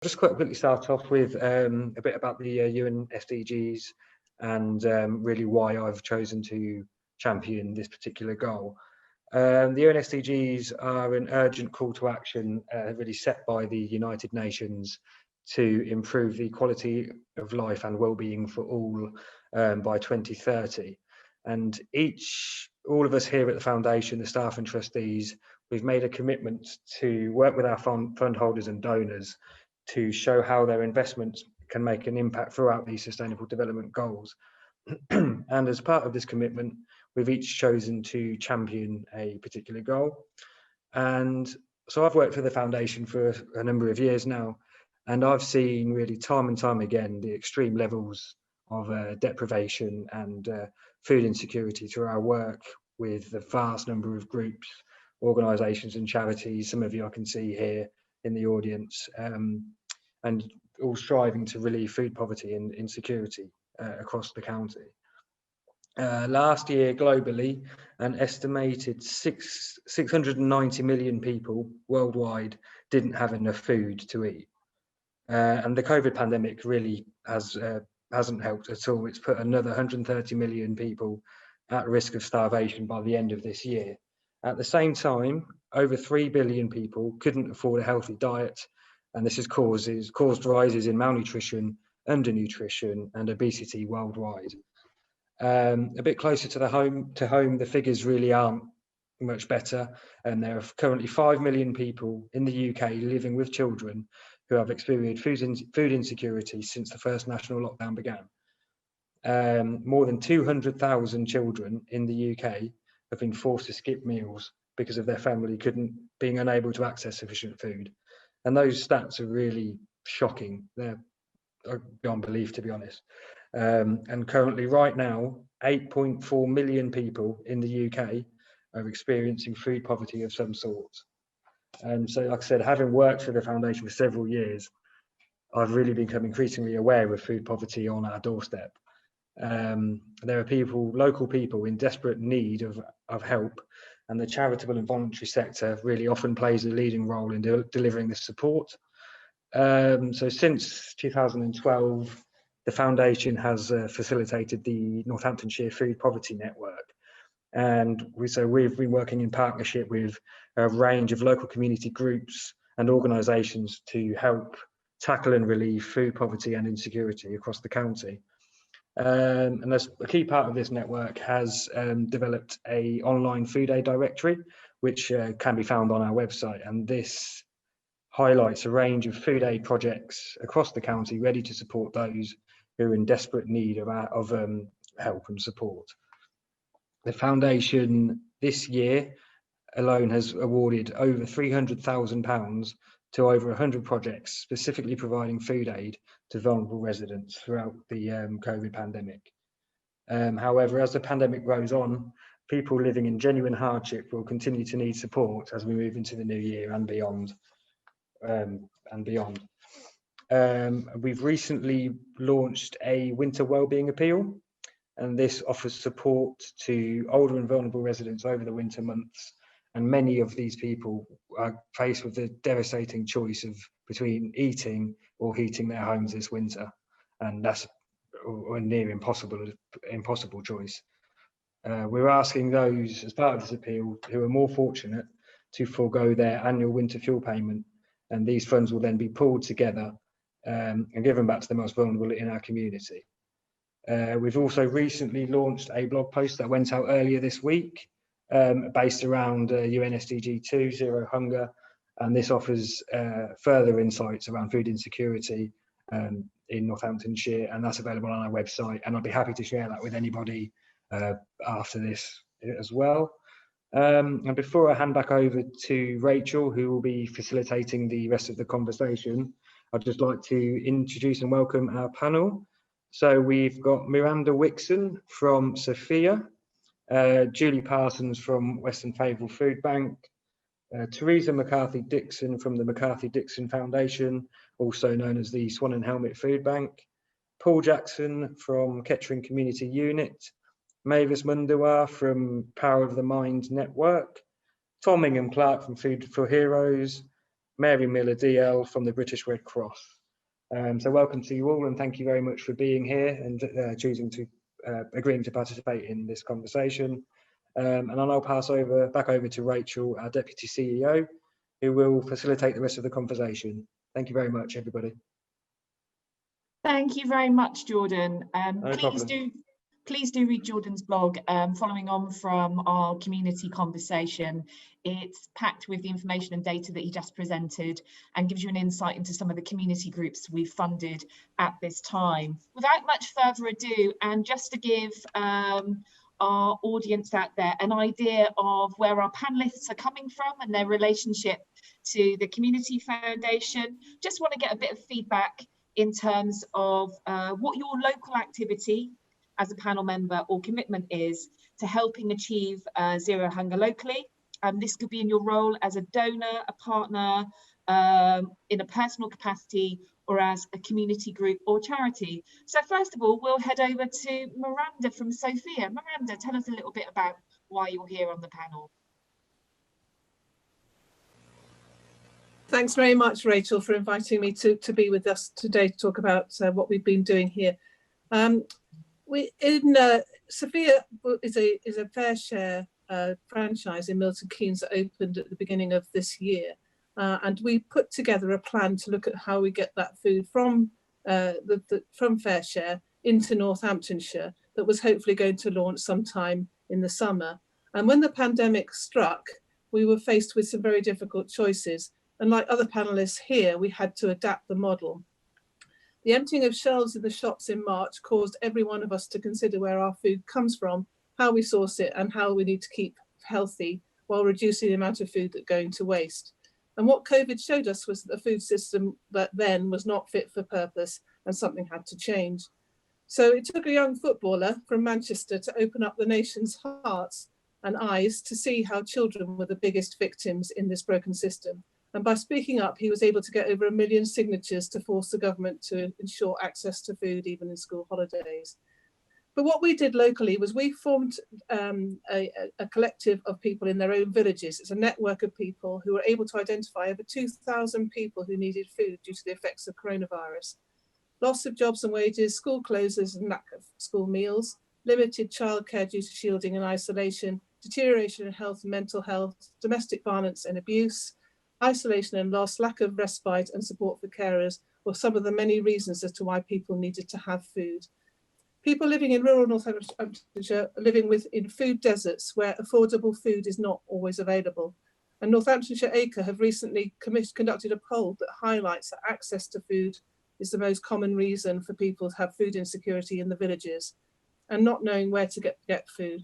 just quite quickly start off with a bit about the UN SDGs and really why I've chosen to champion this particular goal. The UN SDGs are an urgent call to action really set by the United Nations to improve the quality of life and well-being for all by 2030. And all of us here at the Foundation, the staff and trustees, we've made a commitment to work with our fund holders and donors to show how their investments can make an impact throughout these sustainable development goals. And as part of this commitment, we've each chosen to champion a particular goal. And so I've worked for the Foundation for a number of years now, and I've seen really time and time again the extreme levels of deprivation and food insecurity through our work with the vast number of groups, organisations and charities, some of you I can see here in the audience, and all striving to relieve food poverty and insecurity across the county. Last year, globally, an estimated 690 million people worldwide didn't have enough food to eat. And the COVID pandemic really hasn't helped at all. It's put another 130 million people at risk of starvation by the end of this year. At the same time, over 3 billion people couldn't afford a healthy diet, and this has caused rises in malnutrition, undernutrition, and obesity worldwide. A bit closer to home, the figures really aren't much better, and there are currently 5 million people in the UK living with children who have experienced food insecurity since the first national lockdown began. More than 200,000 children in the UK have been forced to skip meals because of their family being unable to access sufficient food. And those stats are really shocking. They're beyond belief, to be honest. And currently, right now, 8.4 million people in the UK are experiencing food poverty of some sort. And so, like I said, having worked for the Foundation for several years, I've really become increasingly aware of food poverty on our doorstep. There are local people in desperate need of help, and the charitable and voluntary sector really often plays a leading role in delivering this support. So since 2012, the Foundation has facilitated the Northamptonshire Food Poverty Network. And we've been working in partnership with a range of local community groups and organisations to help tackle and relieve food poverty and insecurity across the county. And as a key part of this network has developed an online food aid directory, which can be found on our website. And this highlights a range of food aid projects across the county ready to support those who are in desperate need of help and support. The Foundation this year alone has awarded over £300,000 to over 100 projects, specifically providing food aid to vulnerable residents throughout the COVID pandemic. However, as the pandemic goes on, people living in genuine hardship will continue to need support as we move into the new year and beyond. We've recently launched a winter wellbeing appeal, and this offers support to older and vulnerable residents over the winter months. And many of these people are faced with the devastating choice between eating or heating their homes this winter, and that's a near impossible choice. We're asking those, as part of this appeal, who are more fortunate to forego their annual winter fuel payment, and these funds will then be pooled together and given back to the most vulnerable in our community. We've also recently launched a blog post that went out earlier this week, based around UN SDG 2, Zero Hunger, and this offers further insights around food insecurity in Northamptonshire, and that's available on our website, and I'd be happy to share that with anybody after this as well. And before I hand back over to Rachel, who will be facilitating the rest of the conversation, I'd just like to introduce and welcome our panel. So we've got Miranda Wixon from Sophia, Julie Parsons from Western Favourable Food Bank, Theresa McCarthy Dixon from the McCarthy Dixon Foundation, also known as the Swan and Helmet Food Bank, Paul Jackson from Kettering Community Unit, Mavis Mundawar from Power of the Mind Network, Tommingham Clark from Food for Heroes, Mary Miller DL from the British Red Cross. So welcome to you all, and thank you very much for being here and agreeing to participate in this conversation. And I'll now pass back over to Rachel, our Deputy CEO, who will facilitate the rest of the conversation. Thank you very much, everybody. Thank you very much, Jorden. No problem. Please do read Jordan's blog, following on from our community conversation. It's packed with the information and data that he just presented and gives you an insight into some of the community groups we've funded at this time. Without much further ado, and just to give our audience out there an idea of where our panelists are coming from and their relationship to the Community Foundation, just want to get a bit of feedback in terms of what your local activity as a panel member or commitment is to helping achieve zero hunger locally. This could be in your role as a donor, a partner, in a personal capacity, or as a community group or charity. So first of all, we'll head over to Miranda from Sophia. Miranda, tell us a little bit about why you're here on the panel. Thanks very much, Rachel, for inviting me to be with us today to talk about what we've been doing here. Sophia is a fair share franchise in Milton Keynes that opened at the beginning of this year, and we put together a plan to look at how we get that food from fair share into Northamptonshire that was hopefully going to launch sometime in the summer. And when the pandemic struck, we were faced with some very difficult choices, and like other panelists here, we had to adapt the model. The emptying of shelves in the shops in March caused every one of us to consider where our food comes from, how we source it, and how we need to keep healthy while reducing the amount of food that's going to waste. And what COVID showed us was that the food system that then was not fit for purpose, and something had to change. So it took a young footballer from Manchester to open up the nation's hearts and eyes to see how children were the biggest victims in this broken system. And by speaking up, he was able to get over 1 million signatures to force the government to ensure access to food, even in school holidays. But what we did locally was we formed a collective of people in their own villages. It's a network of people who were able to identify over 2,000 people who needed food due to the effects of coronavirus. Loss of jobs and wages, school closures and lack of school meals, limited childcare due to shielding and isolation, deterioration in health and mental health, domestic violence and abuse, isolation and loss, lack of respite and support for carers were some of the many reasons as to why people needed to have food. People living in rural Northamptonshire are living in food deserts where affordable food is not always available. And Northamptonshire Acre have recently conducted a poll that highlights that access to food is the most common reason for people to have food insecurity in the villages and not knowing where to get food.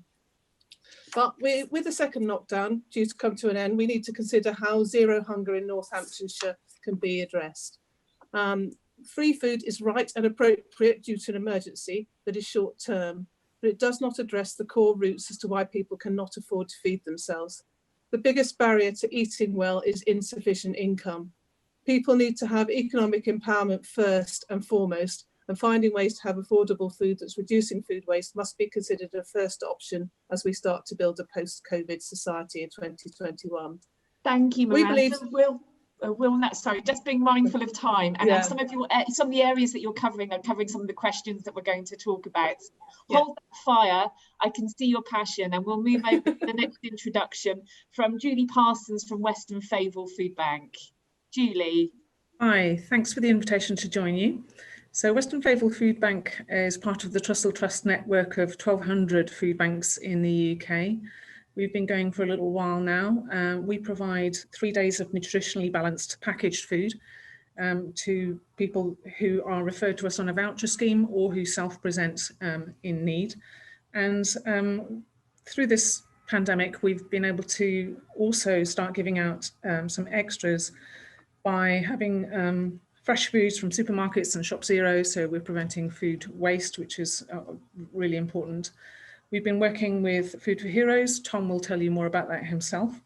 But with the second lockdown due to come to an end, we need to consider how zero hunger in Northamptonshire can be addressed. Free food is right and appropriate due to an emergency that is short term, but it does not address the core roots as to why people cannot afford to feed themselves. The biggest barrier to eating well is insufficient income. People need to have economic empowerment first and foremost, and finding ways to have affordable food that's reducing food waste must be considered a first option as we start to build a post-COVID society in 2021. Thank you, Miranda. Sorry, just being mindful of time, and some of the areas that you're covering are covering some of the questions that we're going to talk about. Hold that fire. I can see your passion, and we'll move over to the next introduction from Julie Parsons from Western Fayville Food Bank. Julie. Hi, thanks for the invitation to join you. So Western Fayville Food Bank is part of the Trussell Trust network of 1,200 food banks in the UK. We've been going for a little while now. We provide 3 days of nutritionally balanced packaged food to people who are referred to us on a voucher scheme or who self-present in need. And through this pandemic, we've been able to also start giving out some extras by having fresh foods from supermarkets and Shop Zero, so we're preventing food waste, which is really important. We've been working with Food for Heroes. Tom will tell you more about that himself.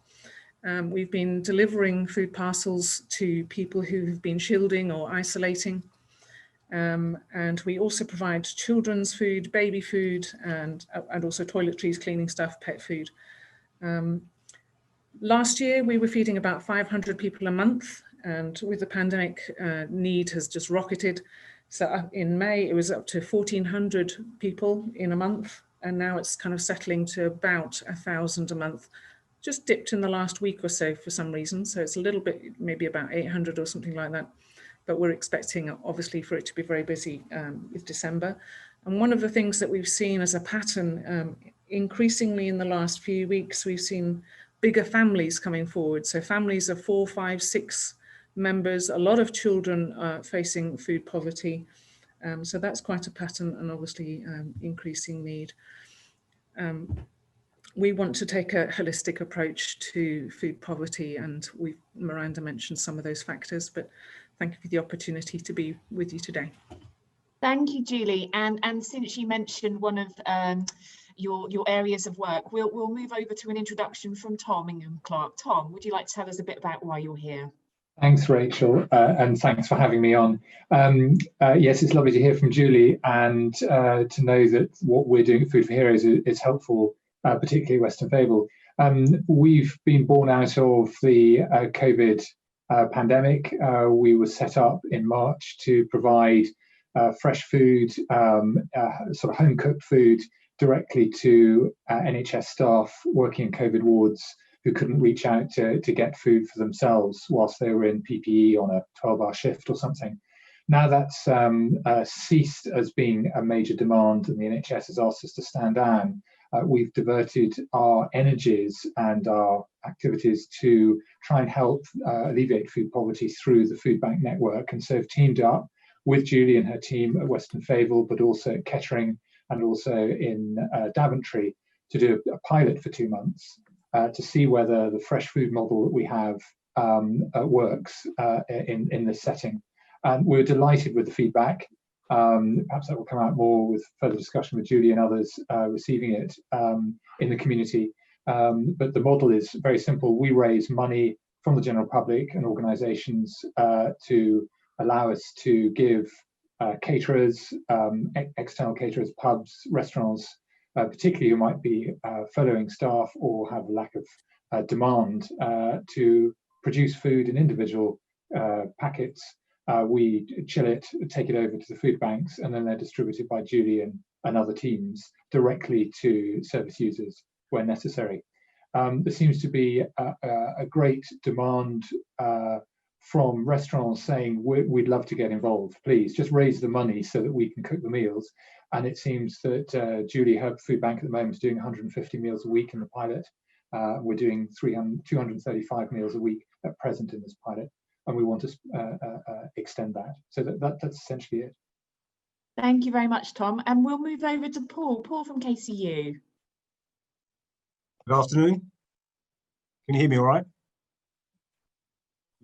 We've been delivering food parcels to people who have been shielding or isolating. And we also provide children's food, baby food, and also toiletries, cleaning stuff, pet food. Last year, we were feeding about 500 people a month. and with the pandemic, need has just rocketed. So in May, it was up to 1,400 people in a month, and now it's kind of settling to about 1,000 a month. Just dipped in the last week or so for some reason, so it's a little bit, maybe about 800 or something like that. But we're expecting, obviously, for it to be very busy with December. And one of the things that we've seen as a pattern, increasingly in the last few weeks, we've seen bigger families coming forward. So families of 4, 5, 6 members, a lot of children facing food poverty. So that's quite a pattern, and obviously increasing need. We want to take a holistic approach to food poverty, and Miranda mentioned some of those factors, but thank you for the opportunity to be with you today. Thank you, Julie. And since you mentioned one of your areas of work, we'll move over to an introduction from Tommingham Clark. Tom, would you like to tell us a bit about why you're here? Thanks, Rachel, and thanks for having me on. Yes, it's lovely to hear from Julie, and to know that what we're doing at Food for Heroes is helpful, particularly Western Fable. We've been born out of the COVID pandemic. We were set up in March to provide fresh food, sort of home-cooked food, directly to NHS staff working in COVID wards who couldn't reach out to get food for themselves whilst they were in PPE on a 12-hour shift or something. Now that's ceased as being a major demand, and the NHS has asked us to stand down. We've diverted our energies and our activities to try and help alleviate food poverty through the food bank network, and so have teamed up with Julie and her team at Western Fable, but also at Kettering and also in Daventry, to do a pilot for 2 months to see whether the fresh food model that we have works in this setting. And we're delighted with the feedback. Perhaps that will come out more with further discussion with Julie and others receiving it in the community. But the model is very simple. We raise money from the general public and organisations to allow us to give caterers, external caterers, pubs, restaurants, particularly who might be furloughing staff or have a lack of demand, to produce food in individual packets. We chill it, take it over to the food banks, and then they're distributed by Julie and other teams directly to service users where necessary. There seems to be a great demand from restaurants saying, we'd love to get involved, please just raise the money so that we can cook the meals. And it seems that Julie, her food bank at the moment, is doing 150 meals a week in the pilot. We're doing 235 meals a week at present in this pilot, and we want to extend that. So that's essentially it. Thank you very much, Tom. And we'll move over to Paul from KCU. Good afternoon. Can you hear me all right?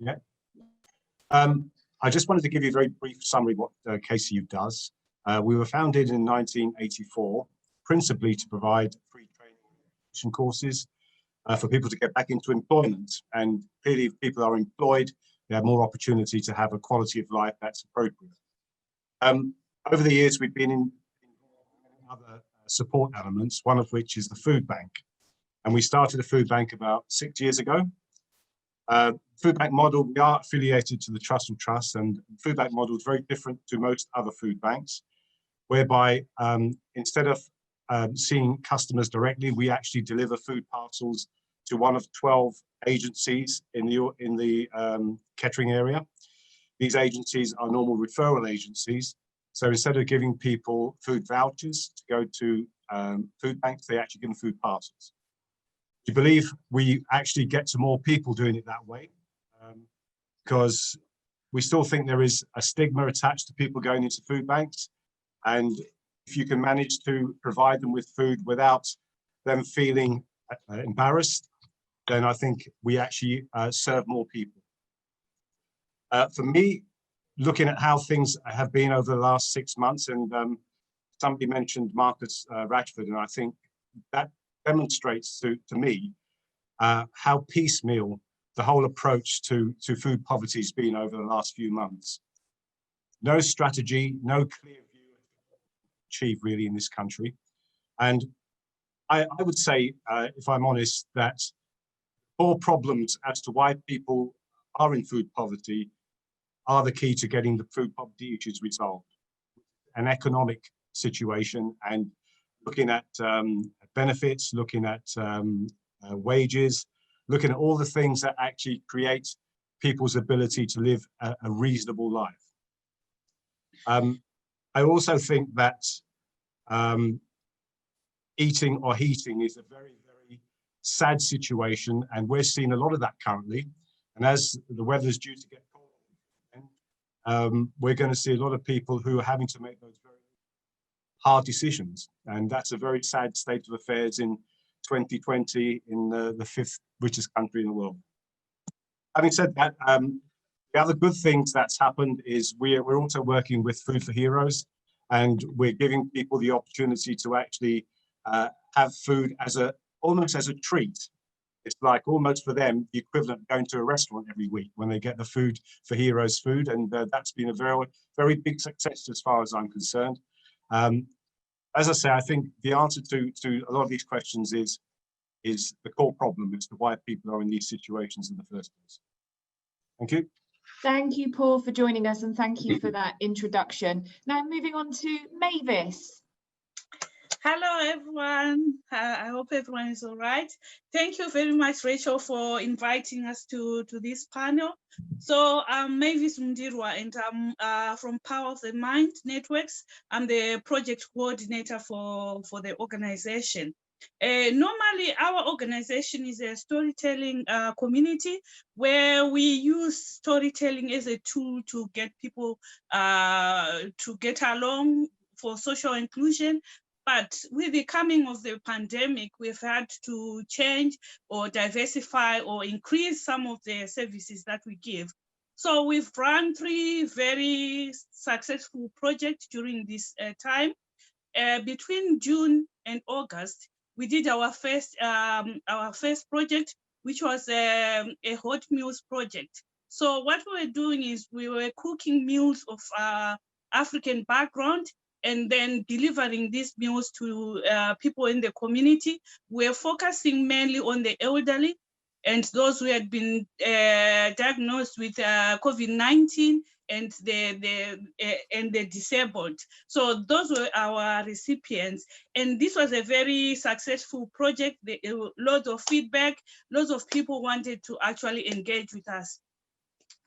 Yeah. I just wanted to give you a very brief summary of what KCU does. We were founded in 1984, principally to provide free training courses for people to get back into employment. And clearly, if people are employed, they have more opportunity to have a quality of life that's appropriate. Over the years, we've been in other support elements, one of which is the food bank. And we started a food bank about 6 years ago. Food bank model, we are affiliated to the Trussell Trust, and the food bank model is very different to most other food banks, whereby instead of seeing customers directly, we actually deliver food parcels to one of 12 agencies in the Kettering area. These agencies are normal referral agencies. So instead of giving people food vouchers to go to food banks, they actually give them food parcels. We believe we actually get to more people doing it that way, because we still think there is a stigma attached to people going into food banks. And if you can manage to provide them with food without them feeling embarrassed, then I think we actually serve more people. For me, looking at how things have been over the last 6 months, and somebody mentioned Marcus Rashford, and I think that demonstrates to me how piecemeal the whole approach to food poverty has been over the last few months. No strategy, no clear view to achieve really in this country. And I would say, if I'm honest, that core problems as to why people are in food poverty are the key to getting the food poverty issues resolved. An economic situation and looking at benefits, looking at wages, looking at all the things that actually create people's ability to live a reasonable life. I also think that eating or heating is a very, very sad situation, and we're seeing a lot of that currently. And as the weather's due to get colder, we're going to see a lot of people who are having to make those very hard decisions. And that's a very sad state of affairs in 2020 in the fifth richest country in the world. Having said that, the other good things that's happened is we're also working with Food for Heroes, and we're giving people the opportunity to actually have food as almost as a treat. It's like almost for them the equivalent of going to a restaurant every week when they get the Food for Heroes food, and that's been a very, very big success as far as I'm concerned. As I say, I think the answer to a lot of these questions is the core problem as to why people are in these situations in the first place. Thank you. Thank you, Paul, for joining us, and thank you for that introduction. Now moving on to Mavis. Hello, everyone. I hope everyone is all right. Thank you very much, Rachel, for inviting us to this panel. So I'm Mavis Mdirwa, and I'm from Power of the Mind Networks. I'm the project coordinator for the organization. Normally, our organization is a storytelling community where we use storytelling as a tool to get people to get along for social inclusion. But with the coming of the pandemic, we've had to change or diversify or increase some of the services that we give. So we've run 3 very successful projects during this time. Between June and August, we did our first project, which was a hot meals project. So what we were doing is we were cooking meals of African background and then delivering these meals to people in the community. We're focusing mainly on the elderly and those who had been diagnosed with COVID-19 and the disabled. So those were our recipients. And this was a very successful project. Lots of feedback, lots of people wanted to actually engage with us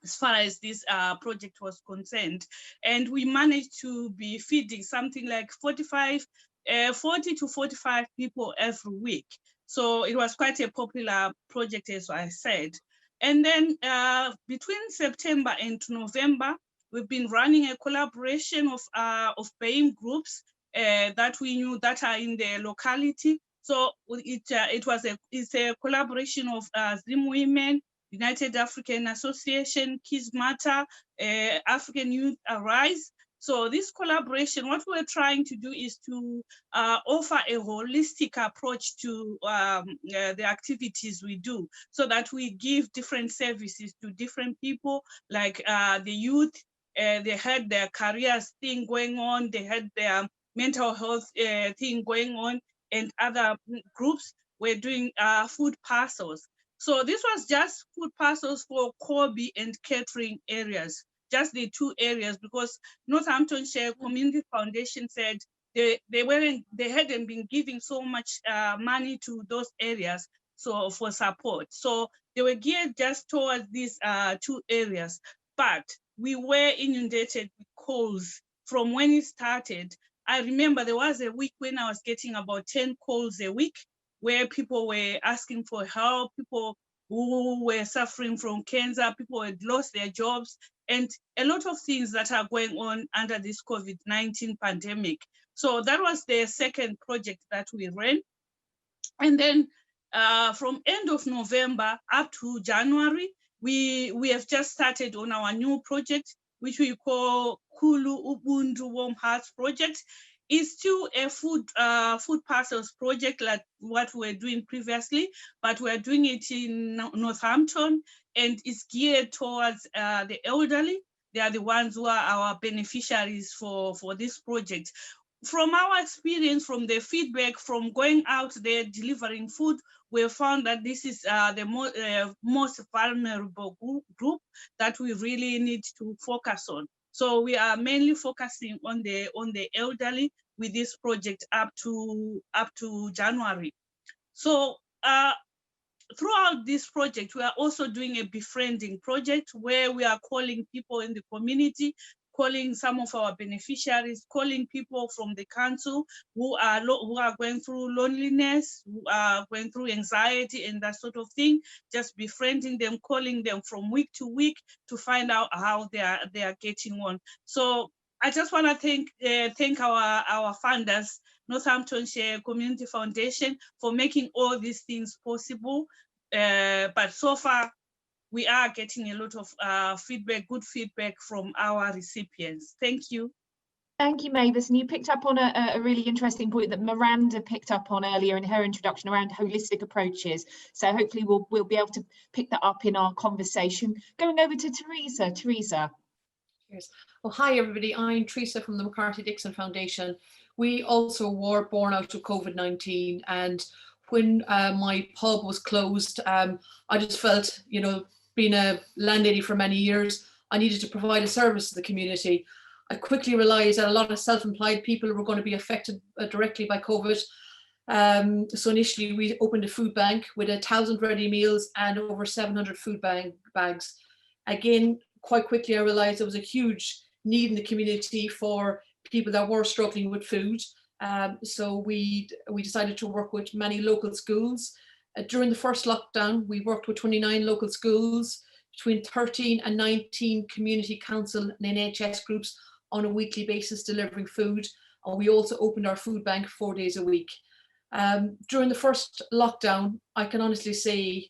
as far as this project was concerned. And we managed to be feeding something like 40 to 45 people every week. So it was quite a popular project, as I said. And then between September and November, we've been running a collaboration of paying groups that we knew that are in the locality. So it's a collaboration of Zim Women, United African Association, Kids Matter, African Youth Arise. So this collaboration, what we're trying to do is to offer a holistic approach to the activities we do, so that we give different services to different people, like the youth. They had their careers thing going on, they had their mental health thing going on, and other groups were doing food parcels. So this was just food parcels for Corby and catering areas, just the 2 areas, because Northamptonshire Community Foundation said they hadn't been giving so much money to those areas for support. So they were geared just towards these 2 areas. But we were inundated with calls from when it started. I remember there was a week when I was getting about 10 calls a week, where people were asking for help, people who were suffering from cancer, people had lost their jobs, and a lot of things that are going on under this COVID-19 pandemic. So that was the second project that we ran. And then from end of November up to January, we have just started on our new project, which we call Kulu Ubuntu Warm Hearts Project. It's still a food parcels project like what we were doing previously, but we're doing it in Northampton, and it's geared towards the elderly. They are the ones who are our beneficiaries for this project. from our experience, from the feedback, from going out there delivering food, we found that this is the most vulnerable group that we really need to focus on. So we are mainly focusing on the elderly with this project up to January. So throughout this project, we are also doing a befriending project where we are calling people in the community, calling some of our beneficiaries, calling people from the council who are going through loneliness, who are going through anxiety and that sort of thing, just befriending them, calling them from week to week to find out how they are getting on. So I just want to thank our funders, Northamptonshire Community Foundation, for making all these things possible. But so far, we are getting a lot of feedback, good feedback from our recipients. Thank you. Thank you, Mavis. And you picked up on a really interesting point that Miranda picked up on earlier in her introduction around holistic approaches. So hopefully we'll be able to pick that up in our conversation. Going over to Theresa. Theresa. Cheers. Well, hi, everybody. I'm Theresa from the Mccarthy Dixon Foundation. We also were born out of COVID-19, and when my pub was closed, I just felt, you know, being a landlady for many years, I needed to provide a service to the community. I quickly realised that a lot of self-employed people were going to be affected directly by COVID. So initially we opened a food bank with 1,000 ready meals and over 700 food bags. Again, quite quickly I realised there was a huge need in the community for people that were struggling with food. So we decided to work with many local schools. During the first lockdown, we worked with 29 local schools, between 13 and 19 community council and NHS groups on a weekly basis delivering food. And we also opened our food bank 4 days a week. During the first lockdown, I can honestly say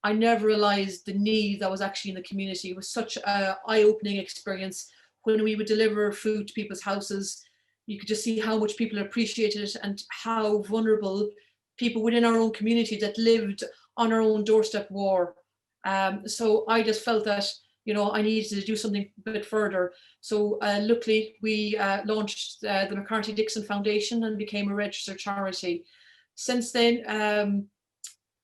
I never realised the need that was actually in the community. It was such an eye-opening experience when we would deliver food to people's houses. You could just see how much people appreciated it and how vulnerable people within our own community that lived on our own doorstep were. So I just felt that, you know, I needed to do something a bit further. So luckily we launched the Mccarthy Dixon Foundation and became a registered charity. Since then,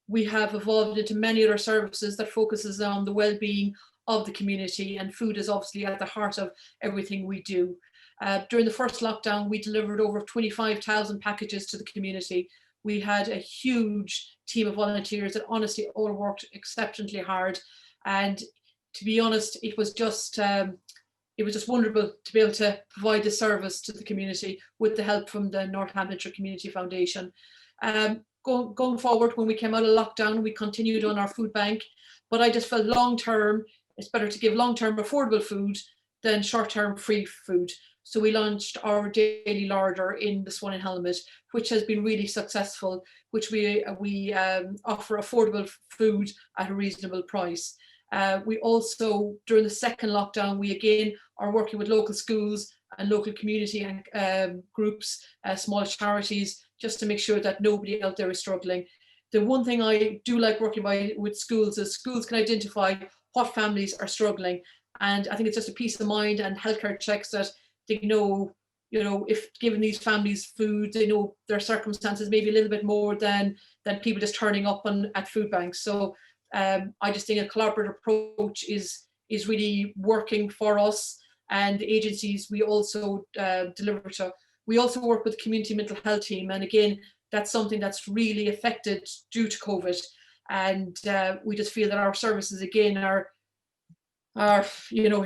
we have evolved into many other services that focuses on the well-being of the community, and food is obviously at the heart of everything we do. During the first lockdown, we delivered over 25,000 packages to the community. We had a huge team of volunteers that honestly all worked exceptionally hard. And to be honest, it was just wonderful to be able to provide the service to the community with the help from the Northamptonshire Community Foundation. Going forward, when we came out of lockdown, we continued on our food bank, but I just felt long-term, it's better to give long-term affordable food than short-term free food. So we launched our daily larder in the Swan and Helmet, which has been really successful, which we offer affordable food at a reasonable price. We also, during the second lockdown, we again are working with local schools and local community groups, small charities, just to make sure that nobody out there is struggling. The one thing I do like working with schools is schools can identify what families are struggling. And I think it's just a peace of mind and healthcare checks that they know, you know, if given these families food, they know their circumstances maybe a little bit more than people just turning up at food banks. So I just think a collaborative approach is really working for us, and the agencies we also deliver to. We also work with the community mental health team, and again, that's something that's really affected due to COVID. And we just feel that our services again are you know,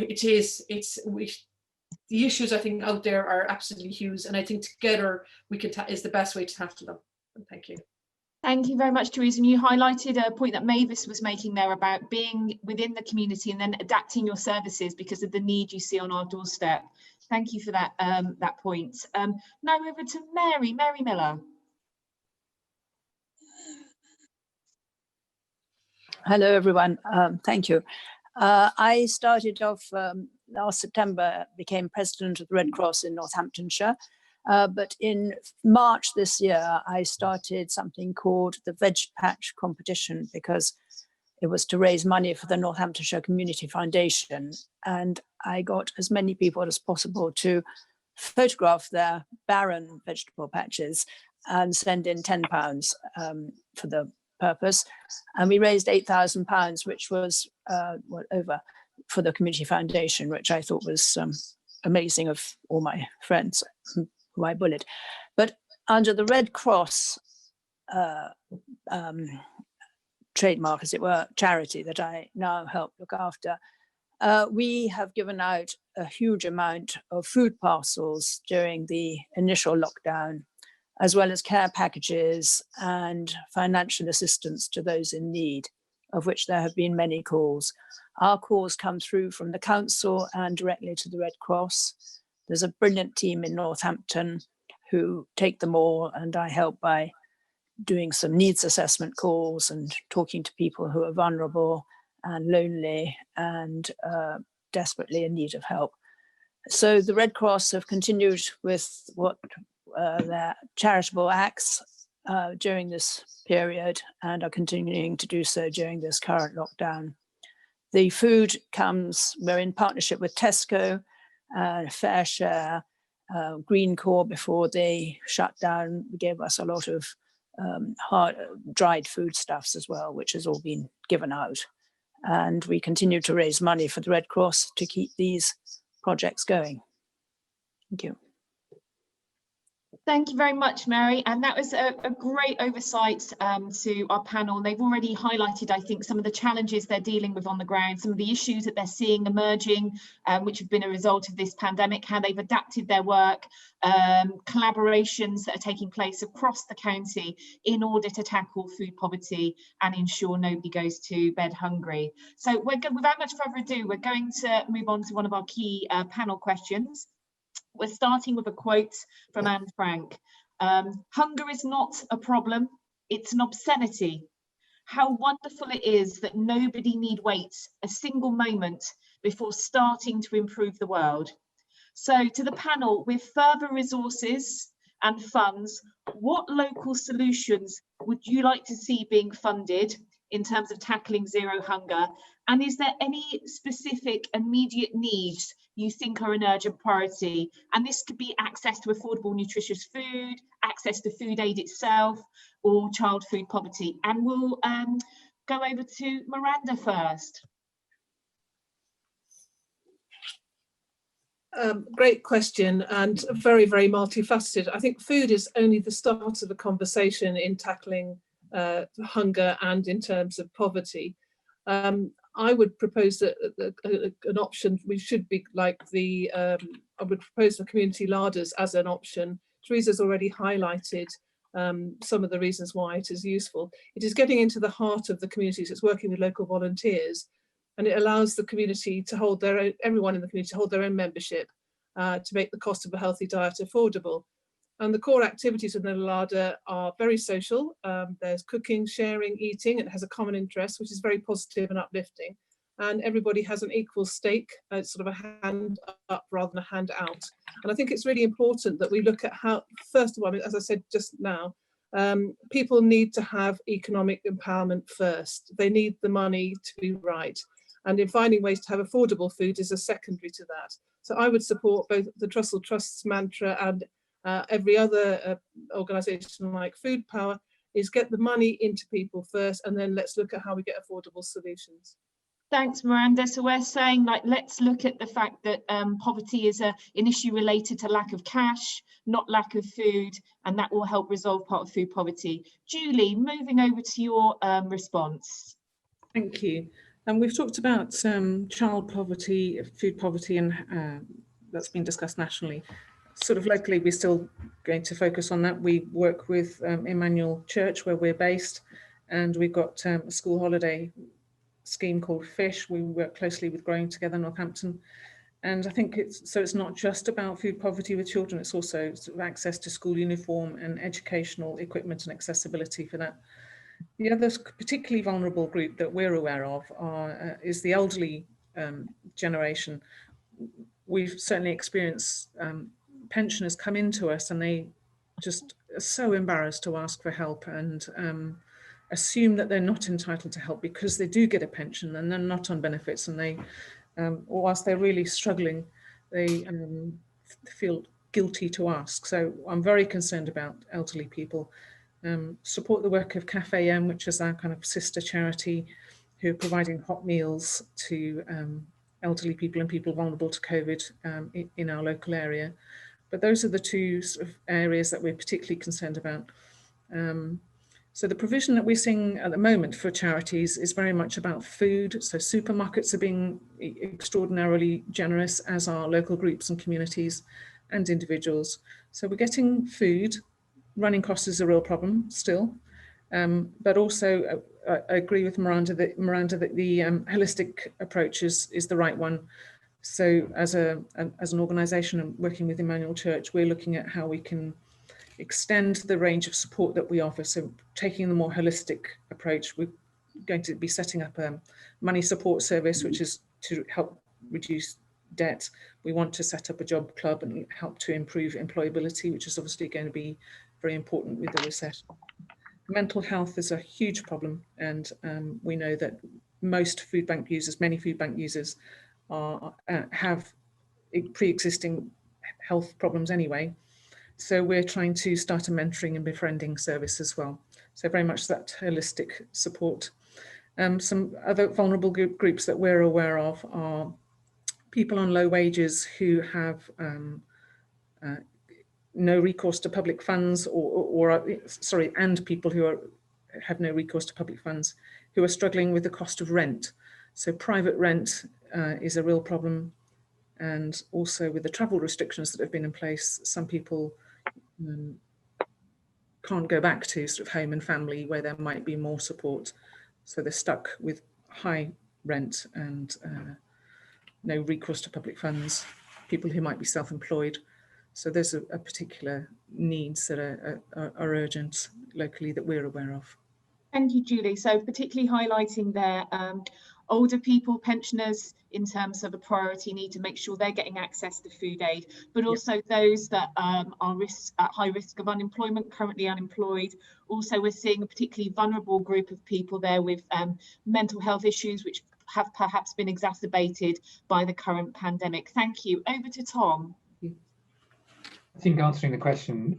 the issues I think out there are absolutely huge, and I think together we can is the best way to tackle them. Thank you. Thank you very much, Theresa. And you highlighted a point that Mavis was making there about being within the community and then adapting your services because of the need you see on our doorstep. Thank you for that that point. Now over to Mary Miller. Hello, everyone. Thank you. I started off last September, became president of the Red Cross in Northamptonshire. But in March this year, I started something called the Veg Patch competition because it was to raise money for the Northamptonshire Community Foundation. And I got as many people as possible to photograph their barren vegetable patches and send in £10 for the purpose. And we raised £8,000, which was over for the Community Foundation, which I thought was amazing of all my friends who I bullied. But under the Red Cross trademark, as it were, charity that I now help look after, we have given out a huge amount of food parcels during the initial lockdown, as well as care packages and financial assistance to those in need, of which there have been many calls. Our calls come through from the council and directly to the Red Cross. There's a brilliant team in Northampton who take them all, and I help by doing some needs assessment calls and talking to people who are vulnerable and lonely and desperately in need of help. So the Red Cross have continued with what their charitable acts during this period and are continuing to do so during this current lockdown. The food comes, we're in partnership with Tesco, Fair Share, Green Corps before they shut down, gave us a lot of hard dried foodstuffs as well, which has all been given out. And we continue to raise money for the Red Cross to keep these projects going. Thank you. Thank you very much, Mary. And that was a great oversight to our panel. They've already highlighted, I think, some of the challenges they're dealing with on the ground, some of the issues that they're seeing emerging, which have been a result of this pandemic, how they've adapted their work, collaborations that are taking place across the county in order to tackle food poverty and ensure nobody goes to bed hungry. So without much further ado, we're going to move on to one of our key panel questions. We're starting with a quote from Anne Frank. Hunger is not a problem, it's an obscenity. How wonderful it is that nobody need wait a single moment before starting to improve the world. So to the panel, with further resources and funds, what local solutions would you like to see being funded in terms of tackling zero hunger? And is there any specific immediate needs you think are an urgent priority? And this could be access to affordable, nutritious food, access to food aid itself, or child food poverty. And we'll go over to Miranda first. Great question, and very, very multifaceted. I think food is only the start of the conversation in tackling hunger and in terms of poverty. I would propose that an option, we should be like I would propose the community larders as an option. Theresa's already highlighted some of the reasons why it is useful. It is getting into the heart of the communities. It's working with local volunteers, and it allows the community to hold their own, everyone in the community to hold their own membership to make the cost of a healthy diet affordable. And the core activities in the larder are very social. There's cooking, sharing, eating. It has a common interest, which is very positive and uplifting. And everybody has an equal stake. It's sort of a hand up rather than a hand out. And I think it's really important that we look at how, first of all, as I said just now, people need to have economic empowerment first. They need the money to be right. And in finding ways to have affordable food is a secondary to that. So I would support both the Trussell Trust's mantra and every other organisation like Food Power is get the money into people first, and then let's look at how we get affordable solutions. Thanks, Miranda. So we're saying, like, let's look at the fact that poverty is an issue related to lack of cash, not lack of food, and that will help resolve part of food poverty. Julie, moving over to your response. Thank you. And we've talked about child poverty, food poverty, and that's been discussed nationally. Sort of locally, we're still going to focus on that. We work with Emmanuel Church, where we're based, and we've got a school holiday scheme called FISH. We work closely with Growing Together Northampton. And I think it's not just about food poverty with children, it's also sort of access to school uniform and educational equipment and accessibility for that. The other particularly vulnerable group that we're aware of is the elderly generation. We've certainly experienced pensioners come into us and they just are so embarrassed to ask for help and assume that they're not entitled to help because they do get a pension and they're not on benefits, and they whilst they're really struggling, they feel guilty to ask. So I'm very concerned about elderly people. Support the work of Cafe M, which is our kind of sister charity, who are providing hot meals to elderly people and people vulnerable to COVID in our local area. But those are the two sort of areas that we're particularly concerned about. So the provision that we're seeing at the moment for charities is very much about food. So supermarkets are being extraordinarily generous, as are local groups and communities and individuals. So we're getting food. Running costs is a real problem still. But also I agree with Miranda that the holistic approach is the right one. So as an organisation and working with Emmanuel Church, we're looking at how we can extend the range of support that we offer. So taking the more holistic approach, we're going to be setting up a money support service, which is to help reduce debt. We want to set up a job club and help to improve employability, which is obviously going to be very important with the recession. Mental health is a huge problem, and we know that most food bank users, many food bank users, have pre-existing health problems anyway. So we're trying to start a mentoring and befriending service as well. So very much that holistic support. Some other vulnerable groups that we're aware of are people on low wages who have no recourse to public funds, and people who have no recourse to public funds, who are struggling with the cost of rent. So private rent is a real problem. And also with the travel restrictions that have been in place, some people can't go back to sort of home and family where there might be more support. So they're stuck with high rent and no recourse to public funds, people who might be self-employed. So there's a particular needs that are urgent locally that we're aware of. Thank you, Julie. So particularly highlighting their older people, pensioners, in terms of a priority need to make sure they're getting access to food aid, but also those that are at high risk of unemployment, currently unemployed. Also, we're seeing a particularly vulnerable group of people there with mental health issues, which have perhaps been exacerbated by the current pandemic. Thank you. Over to Tom. I think answering the question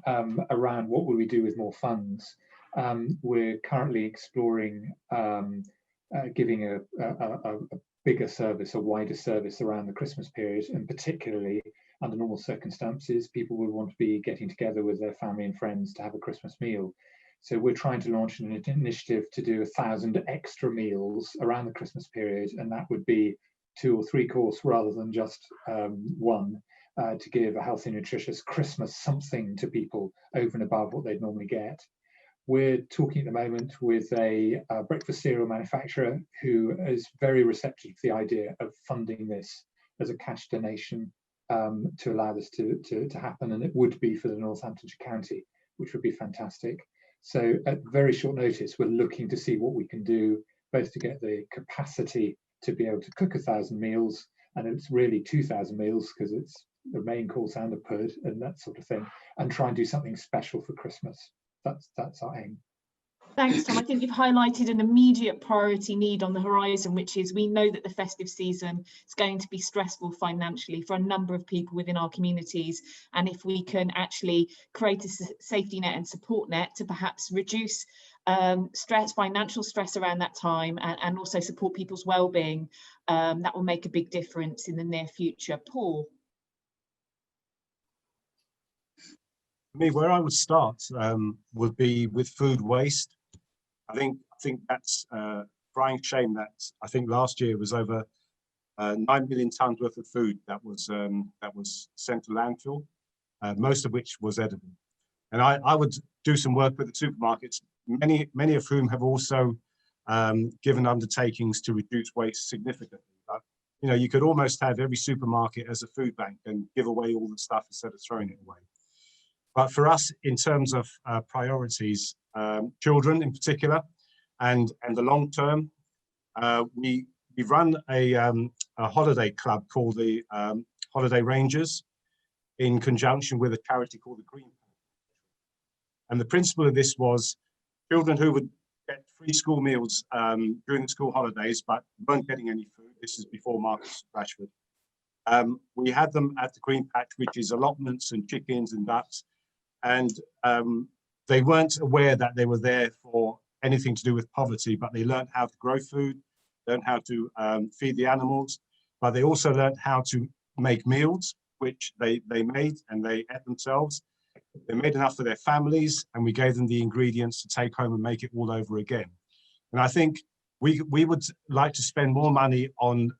around what will we do with more funds, we're currently exploring giving a bigger service, a wider service around the Christmas period, and particularly under normal circumstances, people will want to be getting together with their family and friends to have a Christmas meal. So we're trying to launch an initiative to do 1,000 extra meals around the Christmas period, and that would be 2 or 3 course rather than just one, to give a healthy, nutritious Christmas something to people over and above what they'd normally get. We're talking at the moment with a breakfast cereal manufacturer who is very receptive to the idea of funding this as a cash donation to allow this to happen, and it would be for the Northamptonshire County, which would be fantastic. So at very short notice, we're looking to see what we can do, both to get the capacity to be able to cook 1,000 meals, and it's really 2,000 meals because it's the main course and the pud and that sort of thing, and try and do something special for Christmas. That's our aim. Thanks, Tom. I think you've highlighted an immediate priority need on the horizon, which is we know that the festive season is going to be stressful financially for a number of people within our communities. And if we can actually create a safety net and support net to perhaps reduce financial stress around that time, and also support people's well-being, that will make a big difference in the near future. Paul. Where I would start would be with food waste. I think that's a crying shame that I think last year was over 9 million tons worth of food that was sent to landfill, most of which was edible. And I would do some work with the supermarkets, many of whom have also given undertakings to reduce waste significantly. But, you know, you could almost have every supermarket as a food bank and give away all the stuff instead of throwing it away. But for us, in terms of priorities, children in particular, and the long term, we run a holiday club called the Holiday Rangers, in conjunction with a charity called the Green. And the principle of this was children who would get free school meals during the school holidays, but weren't getting any food. This is before Marcus Rashford. We had them at the Green Patch, which is allotments and chickens and ducks, and they weren't aware that they were there for anything to do with poverty, but they learned how to grow food, learned how to feed the animals, but they also learned how to make meals, which they made and they ate themselves. They made enough for their families, and we gave them the ingredients to take home and make it all over again. And I think we would like to spend more money on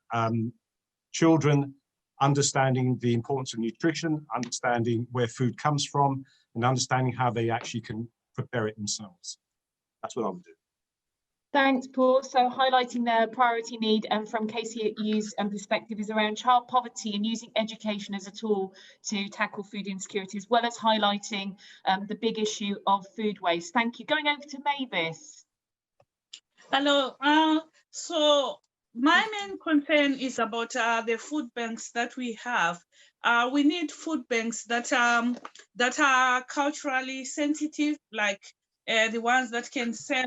children understanding the importance of nutrition, understanding where food comes from, and understanding how they actually can prepare it themselves. That's what I would do. Thanks, Paul. So highlighting the priority need from KCU's perspective is around child poverty and using education as a tool to tackle food insecurity, as well as highlighting the big issue of food waste. Thank you. Going over to Mavis. Hello. So my main concern is about the food banks that we have. We need food banks that are culturally sensitive, like the ones that can sell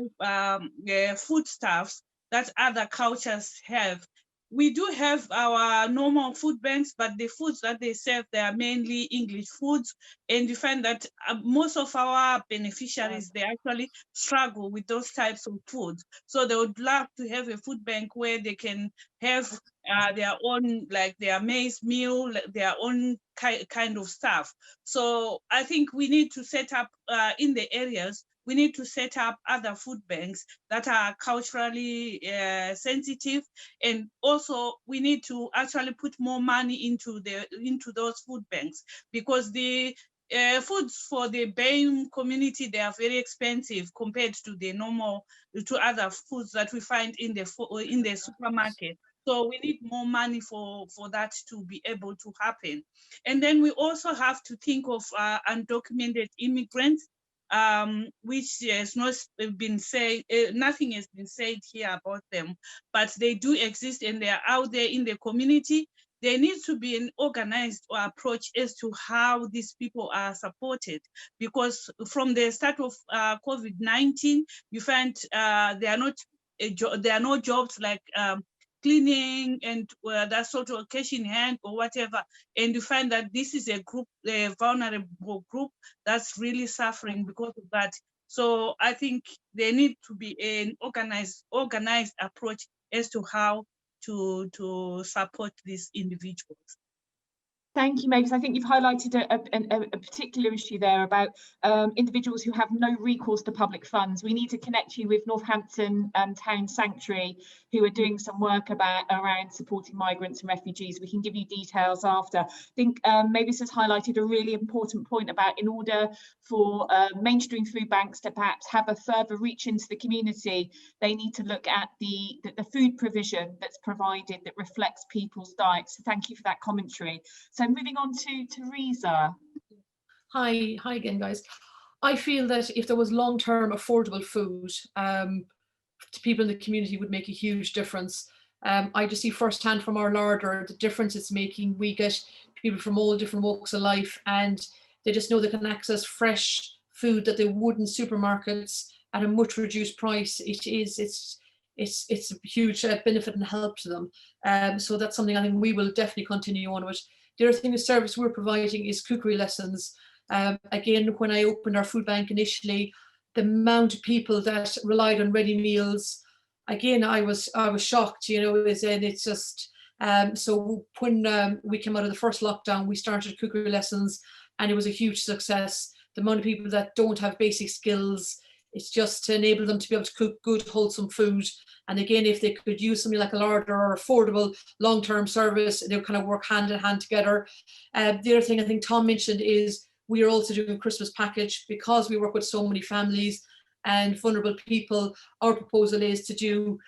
foodstuffs that other cultures have. We do have our normal food banks, but the foods that they serve, they are mainly English foods. And you find that most of our beneficiaries, they actually struggle with those types of foods. So they would love to have a food bank where they can have their own, like their maize meal, their own kind of stuff. So I think we need to set up in the areas, we need to set up other food banks that are culturally sensitive, and also we need to actually put more money into those food banks, because the foods for the BAME community, they are very expensive compared to the to other foods that we find in the supermarket. So we need more money for that to be able to happen. And then we also have to think of undocumented immigrants, which has not been said, nothing has been said here about them, but they do exist and they are out there in the community. There needs to be an organized approach as to how these people are supported, because from the start of COVID-19, you find there are no jobs like cleaning and that sort of cash in hand or whatever, and you find that this is a group, a vulnerable group that's really suffering because of that. So I think there need to be an organized approach as to how to support these individuals. Thank you, Mavis. I think you've highlighted a particular issue there about individuals who have no recourse to public funds. We need to connect you with Northampton Town Sanctuary, who are doing some work around supporting migrants and refugees. We can give you details after. I think Mavis has highlighted a really important point about, in order for mainstream food banks to perhaps have a further reach into the community, they need to look at the food provision that's provided that reflects people's diets. So thank you for that commentary. So moving on to Theresa. Hi again, guys. I feel that if there was long-term affordable food to people in the community, would make a huge difference. I just see firsthand from our larder the difference it's making. We get people from all different walks of life, and they just know they can access fresh food that they would in supermarkets at a much reduced price. It's a huge benefit and help to them. So that's something I think we will definitely continue on with. The other thing, the service we're providing is Cookery Lessons. Again, when I opened our food bank initially, the amount of people that relied on ready meals, again, I was shocked, you know, it's just, so when we came out of the first lockdown, we started Cookery Lessons, and it was a huge success. The amount of people that don't have basic skills, it's just to enable them to be able to cook good, wholesome food. And again, if they could use something like a larder or affordable long-term service, they'll kind of work hand in hand together. The other thing I think Tom mentioned is we are also doing a Christmas package, because we work with so many families and vulnerable people. Our proposal is to do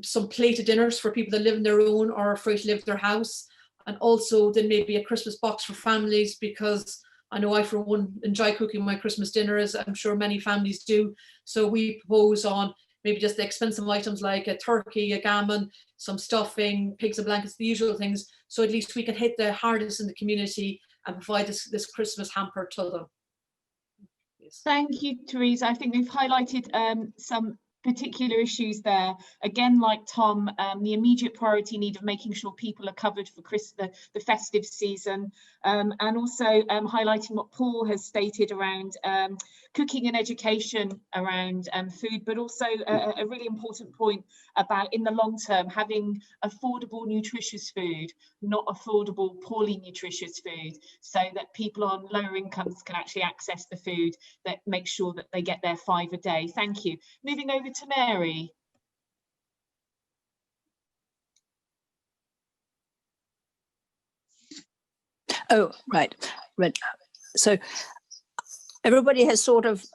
some plated dinners for people that live on their own or are afraid to leave their house. And also then maybe a Christmas box for families, because I know I, for one, enjoy cooking my Christmas dinner, as I'm sure many families do. So we propose on maybe just the expensive items like a turkey, a gammon, some stuffing, pigs and blankets, the usual things. So at least we can hit the hardest in the community and provide this Christmas hamper to them. Yes. Thank you, Theresa. I think we've highlighted some particular issues there. Again, like Tom, the immediate priority need of making sure people are covered for the festive season, and also highlighting what Paul has stated around cooking and education around food, but also a really important point about, in the long term, having affordable, nutritious food, not affordable, poorly nutritious food, so that people on lower incomes can actually access the food that makes sure that they get their 5 a day. Thank you. Moving over to Mary. Oh, right. So everybody has sort of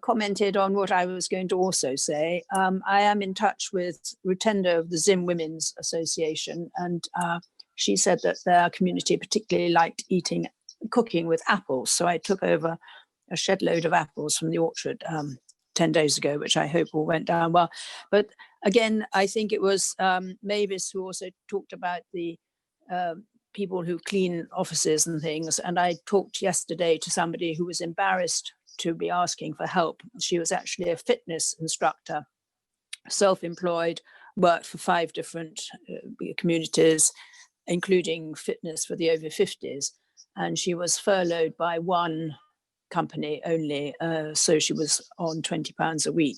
commented on what I was going to also say. I am in touch with Rutenda of the Zim Women's Association, and she said that their community particularly liked cooking with apples. So I took over a shed load of apples from the orchard 10 days ago, which I hope all went down well. But again, I think it was Mavis who also talked about the people who clean offices and things. And I talked yesterday to somebody who was embarrassed to be asking for help. She was actually a fitness instructor, self-employed, worked for 5 different communities, including fitness for the over 50s. And she was furloughed by one company only, so she was on £20 a week.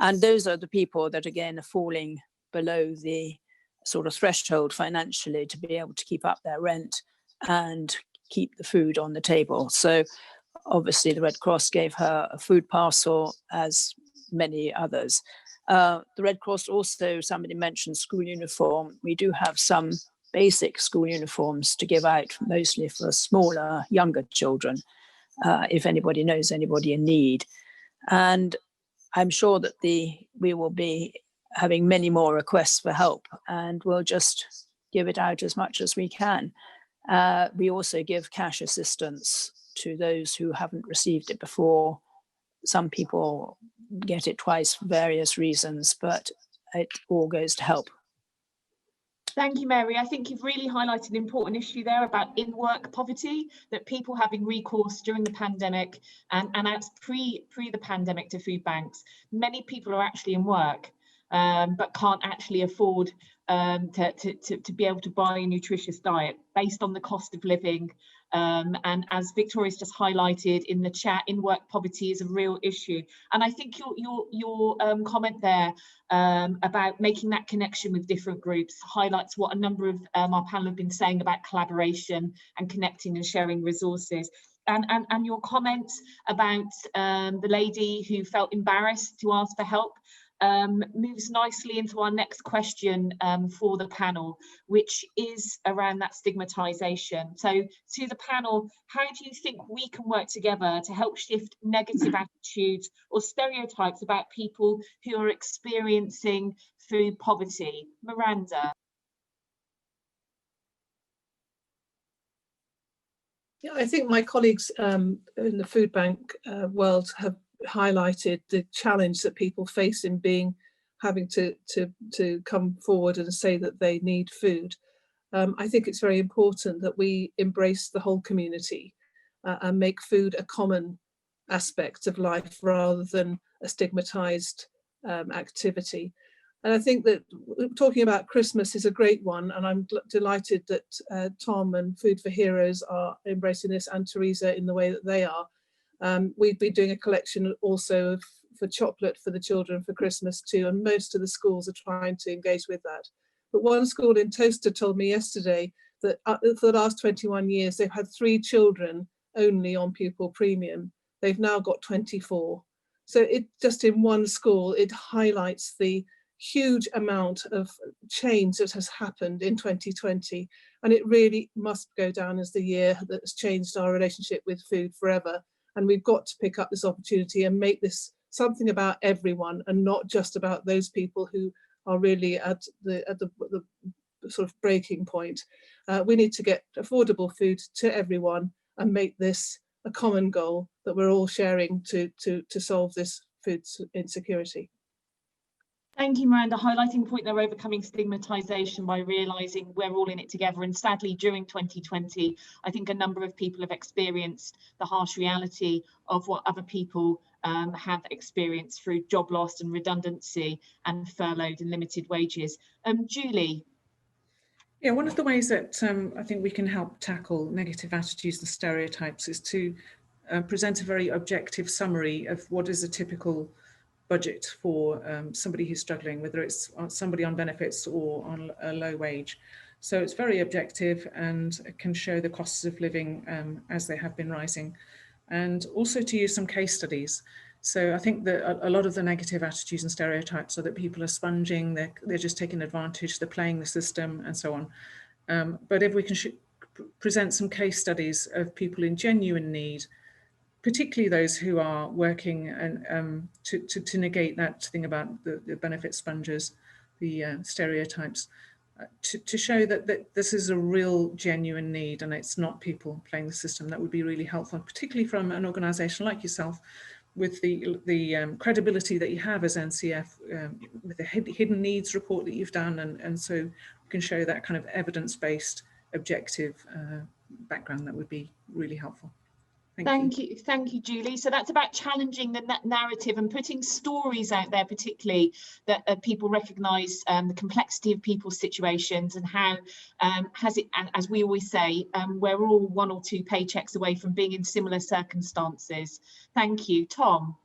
And those are the people that, again, are falling below the sort of threshold financially to be able to keep up their rent and keep the food on the table. So obviously the Red Cross gave her a food parcel, as many others. The Red Cross also, somebody mentioned school uniform. We do have some basic school uniforms to give out, mostly for smaller, younger children, if anybody knows anybody in need. And I'm sure that we will be having many more requests for help, and we'll just give it out as much as we can. We also give cash assistance to those who haven't received it before. Some people get it twice for various reasons, but it all goes to help. Thank you, Mary. I think you've really highlighted an important issue there about in-work poverty, that people having recourse during the pandemic and as pre the pandemic to food banks. Many people are actually in work, but can't actually afford to be able to buy a nutritious diet based on the cost of living. And as Victoria's just highlighted in the chat, in-work poverty is a real issue. And I think your comment there about making that connection with different groups highlights what a number of our panel have been saying about collaboration and connecting and sharing resources. And your comments about the lady who felt embarrassed to ask for help moves nicely into our next question for the panel, which is around that stigmatization. So to the panel, how do you think we can work together to help shift negative attitudes or stereotypes about people who are experiencing food poverty? Miranda. Yeah, I think my colleagues in the food bank world have highlighted the challenge that people face in having to come forward and say that they need food. I think it's very important that we embrace the whole community and make food a common aspect of life rather than a stigmatized activity. And I think that talking about Christmas is a great one, and I'm delighted that Tom and Food for Heroes are embracing this, and Theresa in the way that they are. We've been doing a collection also for chocolate for the children for Christmas too, and most of the schools are trying to engage with that. But one school in Toaster told me yesterday that for the last 21 years, they've had 3 children only on pupil premium. They've now got 24. So it just in one school, it highlights the huge amount of change that has happened in 2020. And it really must go down as the year that's changed our relationship with food forever. And we've got to pick up this opportunity and make this something about everyone and not just about those people who are really at the sort of breaking point. We need to get affordable food to everyone and make this a common goal that we're all sharing to solve this food insecurity. Thank you, Miranda. Highlighting the point they're overcoming stigmatization by realising we're all in it together. And sadly, during 2020, I think a number of people have experienced the harsh reality of what other people have experienced through job loss and redundancy and furloughed and limited wages. Julie. Yeah, one of the ways that I think we can help tackle negative attitudes and stereotypes is to present a very objective summary of what is a typical budget for somebody who's struggling, whether it's somebody on benefits or on a low wage. So it's very objective and can show the costs of living as they have been rising, and also to use some case studies. So I think that a lot of the negative attitudes and stereotypes are that people are sponging, they're just taking advantage, they're playing the system and so on. But if we can present some case studies of people in genuine need, particularly those who are working and to negate that thing about the benefit spongers, the stereotypes, to show that this is a real genuine need and it's not people playing the system, that would be really helpful, particularly from an organisation like yourself, with the credibility that you have as NCF, with the hidden needs report that you've done, and so we can show that kind of evidence-based, objective background. That would be really helpful. Thank you, Julie. So that's about challenging the narrative and putting stories out there, particularly that people recognise the complexity of people's situations and how has it, and as we always say, we're all 1 or 2 paychecks away from being in similar circumstances. Thank you, Tom.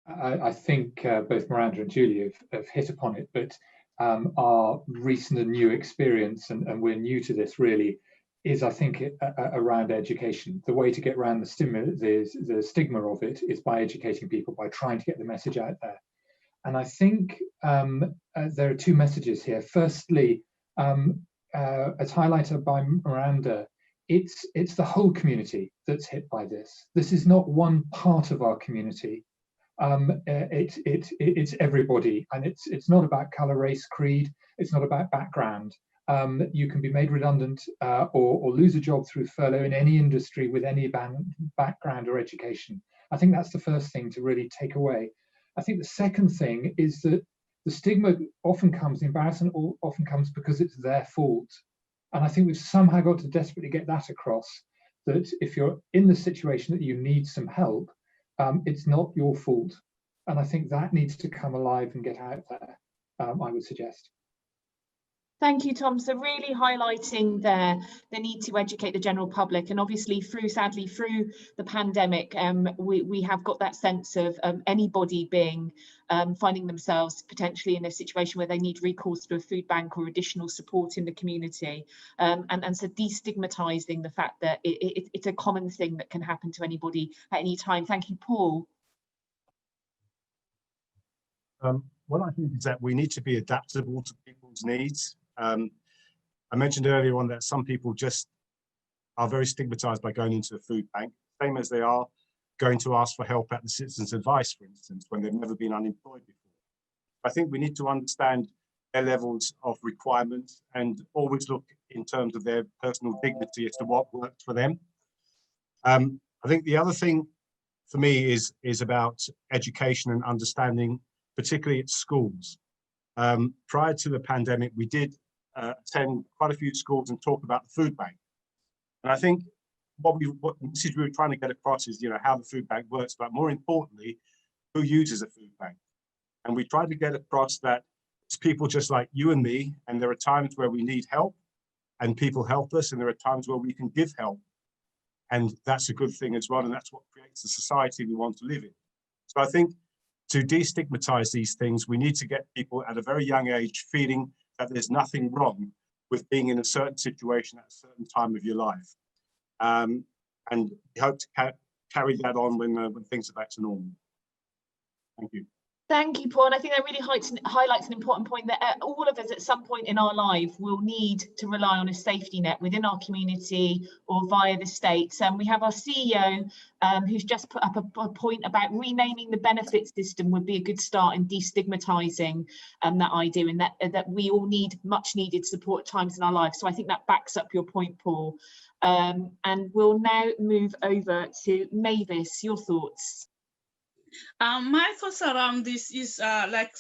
I think both Miranda and Julie have hit upon it, but our recent and new experience, and we're new to this really, is I think around education. The way to get around the stigma of it is by educating people, by trying to get the message out there. And I think there are 2 messages here. Firstly, as highlighted by Miranda, it's the whole community that's hit by this. This is not one part of our community. It's everybody, and it's not about colour, race, creed. It's not about background. You can be made redundant or lose a job through furlough in any industry with any background or education. I think that's the first thing to really take away. I think the second thing is that the stigma often comes, the embarrassment often comes because it's their fault. And I think we've somehow got to desperately get that across, that if you're in the situation that you need some help, it's not your fault. And I think that needs to come alive and get out there, I would suggest. Thank you, Tom. So really highlighting the need to educate the general public, and obviously sadly through the pandemic, we have got that sense of anybody finding themselves potentially in a situation where they need recourse to a food bank or additional support in the community, and so destigmatizing the fact that it's a common thing that can happen to anybody at any time. Thank you, Paul. What I think is that we need to be adaptable to people's needs. I mentioned earlier on that some people just are very stigmatized by going into a food bank, same as they are going to ask for help at the Citizens Advice, for instance, when they've never been unemployed before. I think we need to understand their levels of requirements and always look in terms of their personal dignity as to what works for them. I think the other thing for me is about education and understanding, particularly at schools. Prior to the pandemic, we did attend quite a few schools and talk about the food bank. And I think what the message we were trying to get across is, how the food bank works, but more importantly, who uses a food bank. And we tried to get across that it's people just like you and me, and there are times where we need help and people help us, and there are times where we can give help. And that's a good thing as well, and that's what creates the society we want to live in. So I think to destigmatize these things, we need to get people at a very young age feeling that there's nothing wrong with being in a certain situation at a certain time of your life. And we hope to carry that on when things are back to normal. Thank you. Thank you, Paul. And I think that really highlights an important point that all of us at some point in our life will need to rely on a safety net within our community or via the state. We have our CEO who's just put up a point about renaming the benefit system would be a good start in destigmatizing that idea, and that we all need much needed support at times in our lives. So I think that backs up your point, Paul. And we'll now move over to Mavis, your thoughts. My thoughts around this is like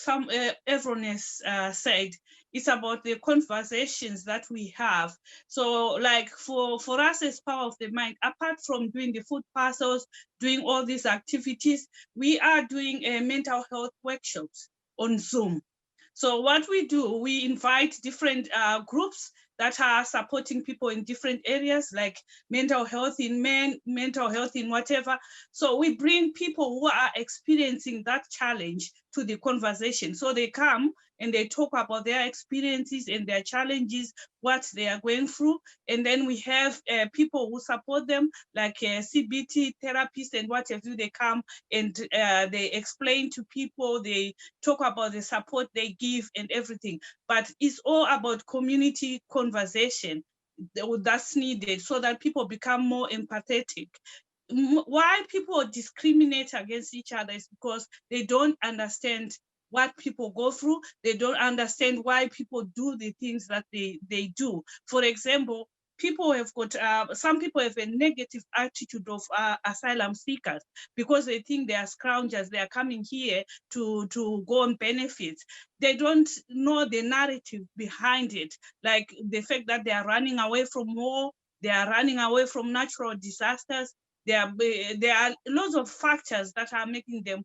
everyone has said, It's about the conversations that we have. So like for us as Power of the Mind, apart from doing the food parcels, doing all these activities, we are doing mental health workshops on Zoom. So what we do, we invite different groups that are supporting people in different areas, like mental health in men, mental health in whatever. So we bring people who are experiencing that challenge to the conversation. So they come and they talk about their experiences and their challenges, what they are going through. And then we have people who support them, like CBT therapists and what have you. They come and they explain to people, they talk about the support they give and everything. But it's all about community conversation that's needed so that people become more empathetic. Why people discriminate against each other is because they don't understand what people go through. They don't understand why people do the things that they do. For example, people have got, some people have a negative attitude of asylum seekers because they think they are scroungers, they are coming here to go on benefits. They don't know the narrative behind it, like the fact that they are running away from war, they are running away from natural disasters. There are lots of factors that are making them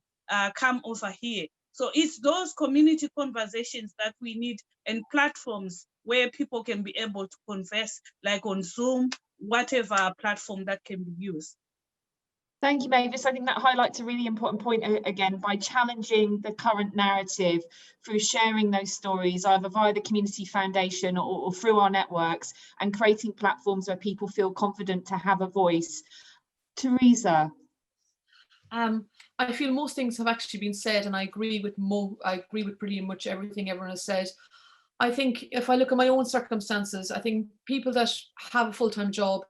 come over here. So it's those community conversations that we need and platforms where people can be able to converse, like on Zoom, whatever platform that can be used. Thank you, Mavis. I think that highlights a really important point again, by challenging the current narrative through sharing those stories, either via the Community Foundation or through our networks, and creating platforms where people feel confident to have a voice. Theresa. I feel most things have actually been said, and I agree with pretty much everything everyone has said. I think if I look at my own circumstances, I think people that have a full-time job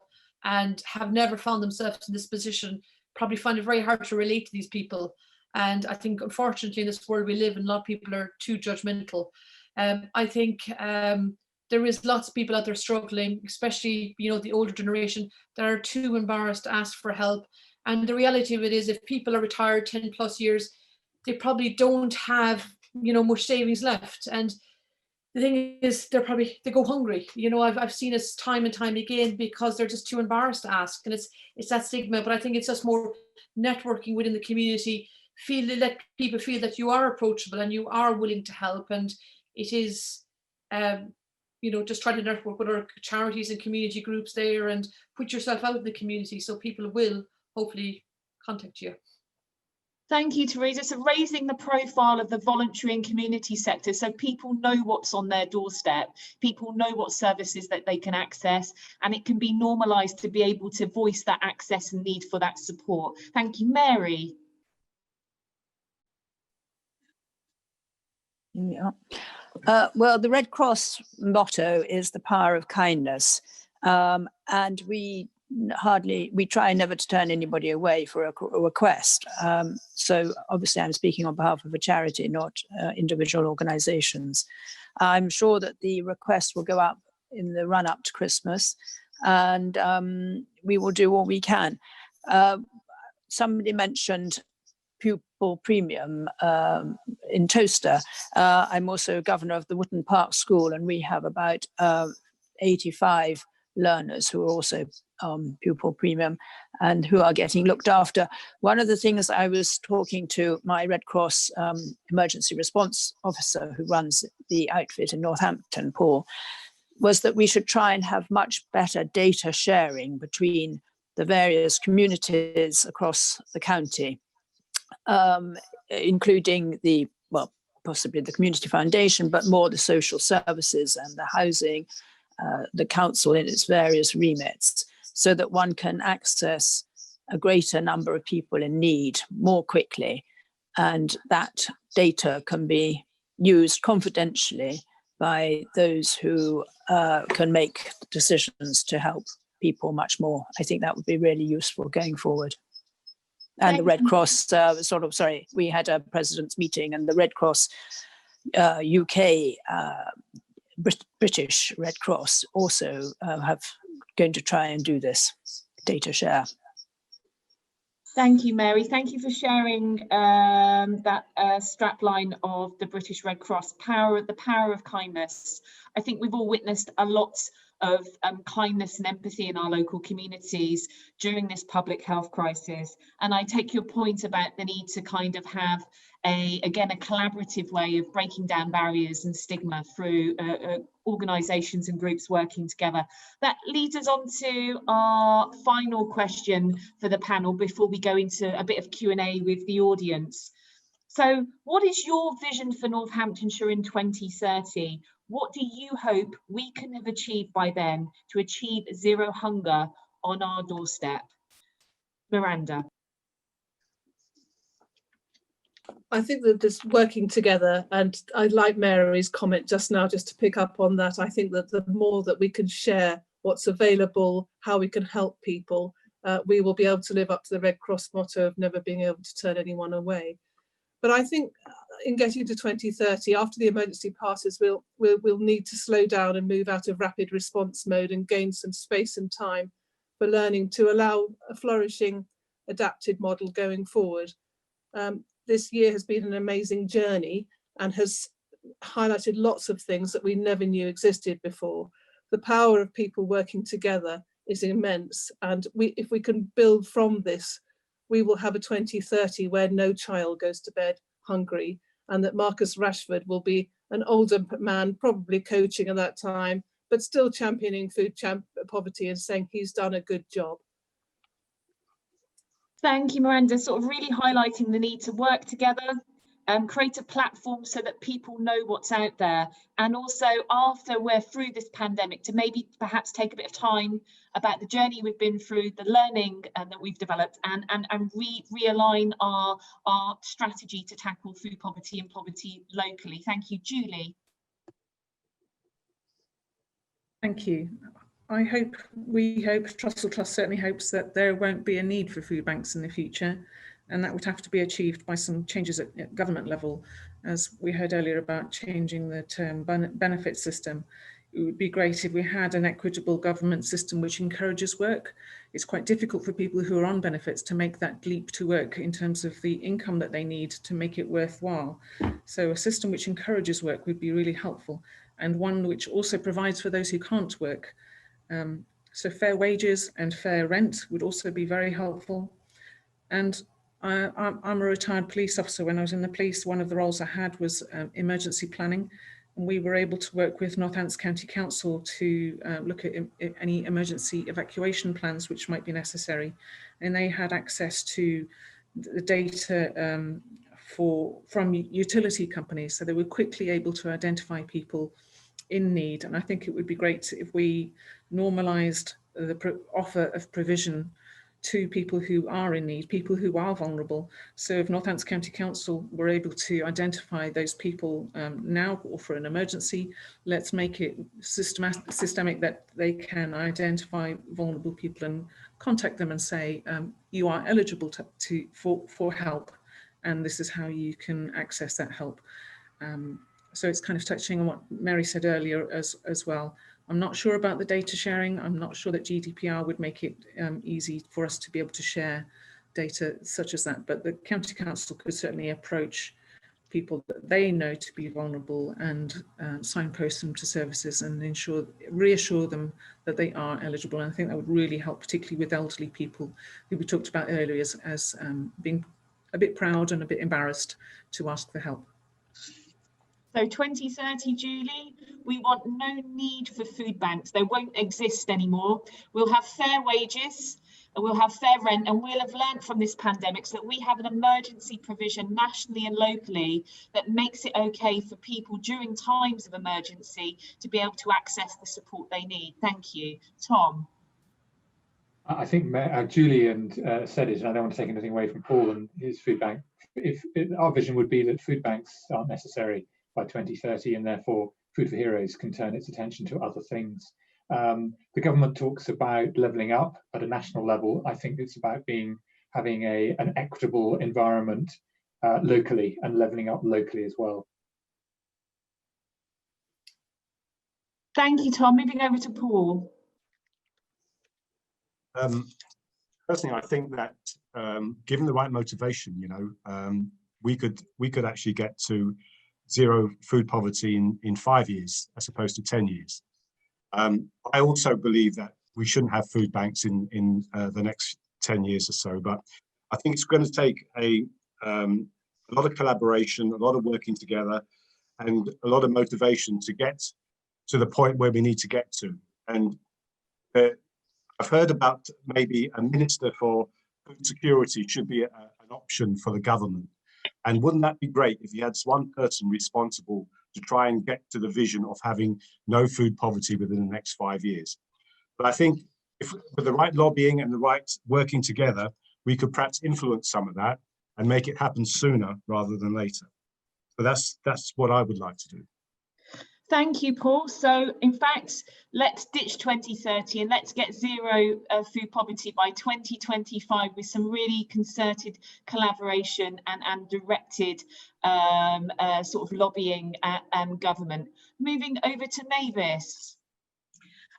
and have never found themselves in this position probably find it very hard to relate to these people. And I think, unfortunately, in this world we live in, a lot of people are too judgmental. I think there is lots of people out there struggling, especially, you know, the older generation, that are too embarrassed to ask for help. And the reality of it is, if people are retired 10 plus years, they probably don't have, you know, much savings left. And the thing is, they go hungry. You know, I've seen this time and time again because they're just too embarrassed to ask. And it's that stigma. But I think it's just more networking within the community, let people feel that you are approachable and you are willing to help. And it is, you know, just try to network with our charities and community groups there and put yourself out in the community so people will hopefully contact you. Thank you, Theresa. So raising the profile of the voluntary and community sector so people know what's on their doorstep, people know what services that they can access, and it can be normalised to be able to voice that access and need for that support. Thank you, Mary. Yeah. Well, the Red Cross motto is the power of kindness, and we try never to turn anybody away for a request. So obviously I'm speaking on behalf of a charity, not individual organizations. I'm sure that the request will go up in the run up to Christmas, and we will do all we can. Somebody mentioned pupil premium in Toaster. I'm also governor of the Wootton Park School, and we have about 85 learners who are also pupil premium and who are getting looked after. One of the things I was talking to my Red Cross emergency response officer who runs the outfit in Northampton, Paul, was that we should try and have much better data sharing between the various communities across the county, including possibly the Community Foundation, but more the social services and the housing, the council in its various remits, so that one can access a greater number of people in need more quickly. And that data can be used confidentially by those who can make decisions to help people much more. I think that would be really useful going forward. And the Red Cross, we had a president's meeting, and the Red Cross UK, British Red Cross also have going to try and do this data share. Thank you, Mary. Thank you for sharing that strapline of the British Red Cross, the power of kindness. I think we've all witnessed a lot of kindness and empathy in our local communities during this public health crisis. And I take your point about the need to kind of have a collaborative way of breaking down barriers and stigma through organisations and groups working together. That leads us on to our final question for the panel before we go into a bit of Q&A with the audience. So what is your vision for Northamptonshire in 2030? What do you hope we can have achieved by then to achieve zero hunger on our doorstep? Miranda. I think that this working together, and I like Mary's comment just now, just to pick up on that, I think that the more that we can share what's available, how we can help people, we will be able to live up to the Red Cross motto of never being able to turn anyone away. But I think in getting to 2030, after the emergency passes, we'll need to slow down and move out of rapid response mode and gain some space and time for learning to allow a flourishing adapted model going forward. This year has been an amazing journey and has highlighted lots of things that we never knew existed before. The power of people working together is immense, and if we can build from this, we will have a 2030 where no child goes to bed hungry, and that Marcus Rashford will be an older man, probably coaching at that time, but still championing food poverty and saying he's done a good job. Thank you, Miranda. Sort of really highlighting the need to work together, create a platform so that people know what's out there. And also after we're through this pandemic, to maybe perhaps take a bit of time about the journey we've been through, the learning that we've developed, and realign our strategy to tackle food poverty and poverty locally. Thank you. Julie. Thank you. We hope, Trussell Trust certainly hopes that there won't be a need for food banks in the future, and that would have to be achieved by some changes at government level. As we heard earlier about changing the term benefit system, it would be great if we had an equitable government system which encourages work. It's quite difficult for people who are on benefits to make that leap to work in terms of the income that they need to make it worthwhile. So a system which encourages work would be really helpful, and one which also provides for those who can't work. So fair wages and fair rent would also be very helpful. And I'm a retired police officer. When I was in the police, one of the roles I had was emergency planning. And we were able to work with Northampton County Council to look at any emergency evacuation plans which might be necessary. And they had access to the data from utility companies. So they were quickly able to identify people in need. And I think it would be great if we normalised the offer of provision to people who are in need, people who are vulnerable. So if Northampton County Council were able to identify those people now or for an emergency, let's make it systemic that they can identify vulnerable people and contact them and say, you are eligible for help, and this is how you can access that help. So it's kind of touching on what Mary said earlier as well. I'm not sure about the data sharing. I'm not sure that GDPR would make it easy for us to be able to share data such as that, but the County Council could certainly approach people that they know to be vulnerable and signpost them to services and reassure them that they are eligible. And I think that would really help, particularly with elderly people who we talked about earlier as being a bit proud and a bit embarrassed to ask for help. So 2030, Julie, we want no need for food banks. They won't exist anymore. We'll have fair wages and we'll have fair rent, and we'll have learned from this pandemic so that we have an emergency provision nationally and locally that makes it okay for people during times of emergency to be able to access the support they need. Thank you. Tom. I think Julie said it, and I don't want to take anything away from Paul and his food bank. Our vision would be that food banks aren't necessary by 2030, and therefore Food for Heroes can turn its attention to other things. The government talks about levelling up at a national level. I think it's about having an equitable environment locally and levelling up locally as well. Thank you, Tom. Moving over to Paul. personally, I think that given the right motivation, you know, we could actually get to zero food poverty in 5 years as opposed to 10 years. I also believe that we shouldn't have food banks in the next 10 years or so, but I think it's going to take a lot of collaboration, a lot of working together, and a lot of motivation to get to the point where we need to get to. And I've heard about maybe a minister for food security should be an option for the government. And wouldn't that be great if you had one person responsible to try and get to the vision of having no food poverty within the next 5 years? But I think if with the right lobbying and the right working together, we could perhaps influence some of that and make it happen sooner rather than later. So that's what I would like to do. Thank you, Paul. So in fact, let's ditch 2030 and let's get zero food poverty by 2025 with some really concerted collaboration and directed sort of lobbying and government. Moving over to Mavis.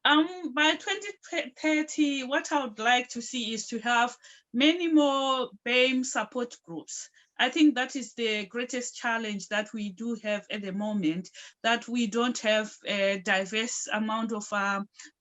By 2030, what I would like to see is to have many more BAME support groups. I think that is the greatest challenge that we do have at the moment, that we don't have a diverse amount of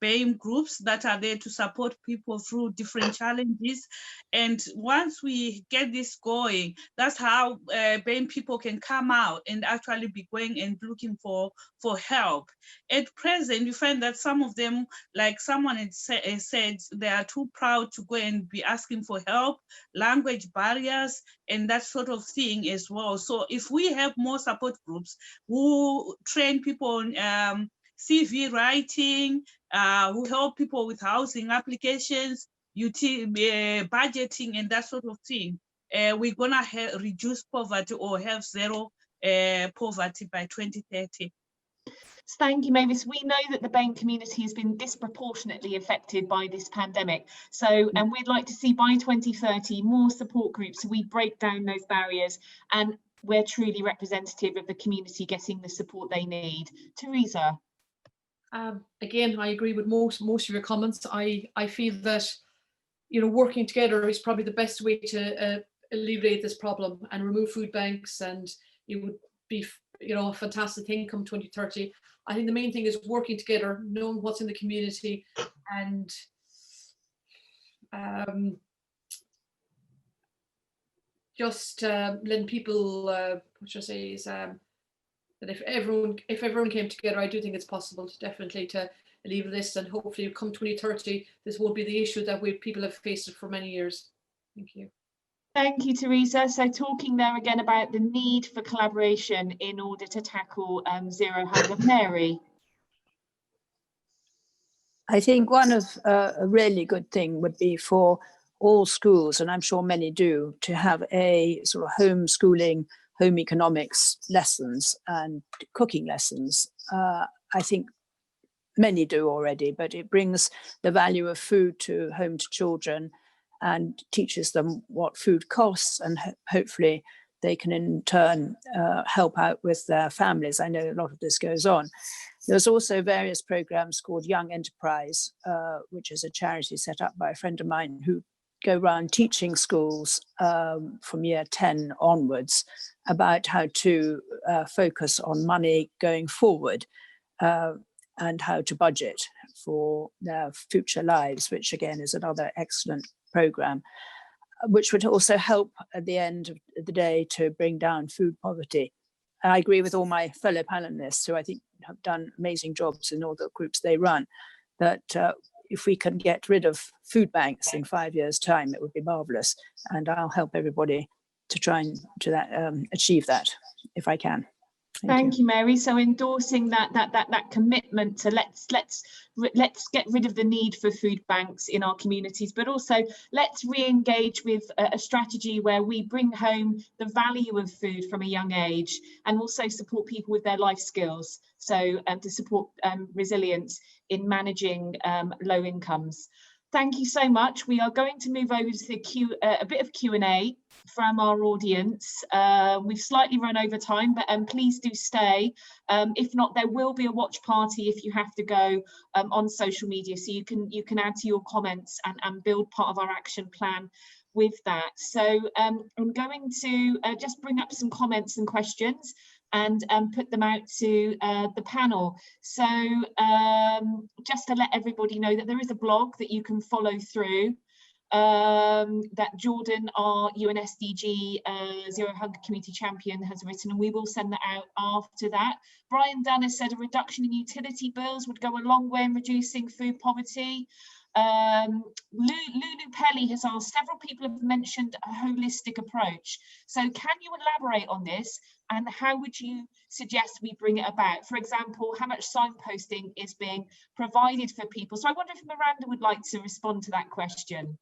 BAME groups that are there to support people through different challenges. And once we get this going, that's how BAME people can come out and actually be going and looking for help. At present, you find that some of them, like someone had said, they are too proud to go and be asking for help, language barriers, and that sort of thing as well. So if we have more support groups who train people on CV writing, who help people with housing applications, budgeting and that sort of thing, we're gonna reduce poverty or have zero poverty by 2030. Thank you, Mavis. We know that the BAME community has been disproportionately affected by this pandemic. So, and we'd like to see by 2030 more support groups so we break down those barriers and we're truly representative of the community getting the support they need. Theresa. Again, I agree with most of your comments. I feel that, you know, working together is probably the best way to alleviate this problem and remove food banks, and it would be, you know, a fantastic thing come 2030. I think the main thing is working together, knowing what's in the community, and just letting people, what should I say, is that if everyone came together, I do think it's possible definitely to alleviate this, and hopefully come 2030, this won't be the issue that people have faced it for many years. Thank you. Thank you, Theresa. So talking there again about the need for collaboration in order to tackle zero hunger. Mary. I think one of a really good thing would be for all schools, and I'm sure many do, to have a sort of homeschooling, home economics lessons and cooking lessons. I think many do already, but it brings the value of food to home to children and teaches them what food costs, and hopefully they can in turn help out with their families. I know a lot of this goes on. There's also various programs called Young Enterprise, which is a charity set up by a friend of mine who go around teaching schools from year 10 onwards about how to focus on money going forward and how to budget for their future lives, which again is another excellent program, which would also help at the end of the day to bring down food poverty. And I agree with all my fellow panelists who I think have done amazing jobs in all the groups they run, that if we can get rid of food banks in 5 years' time, it would be marvelous. And I'll help everybody to try and achieve that if I can. Thank you, Mary. So endorsing that commitment to let's get rid of the need for food banks in our communities, but also let's re-engage with a strategy where we bring home the value of food from a young age and also support people with their life skills. So to support resilience in managing low incomes. Thank you so much. We are going to move over to the a bit of Q&A from our audience. We've slightly run over time, but please do stay. If not, there will be a watch party if you have to go on social media, so you can add to your comments and build part of our action plan with that. So I'm going to just bring up some comments and questions and put them out to the panel. So just to let everybody know that there is a blog that you can follow through that Jorden, our UN SDG Zero Hunger Community Champion, has written, and we will send that out after that. Brian Dunn said a reduction in utility bills would go a long way in reducing food poverty. Lulu Pelly has asked, several people have mentioned a holistic approach. So can you elaborate on this, and how would you suggest we bring it about? For example, how much signposting is being provided for people? So I wonder if Miranda would like to respond to that question.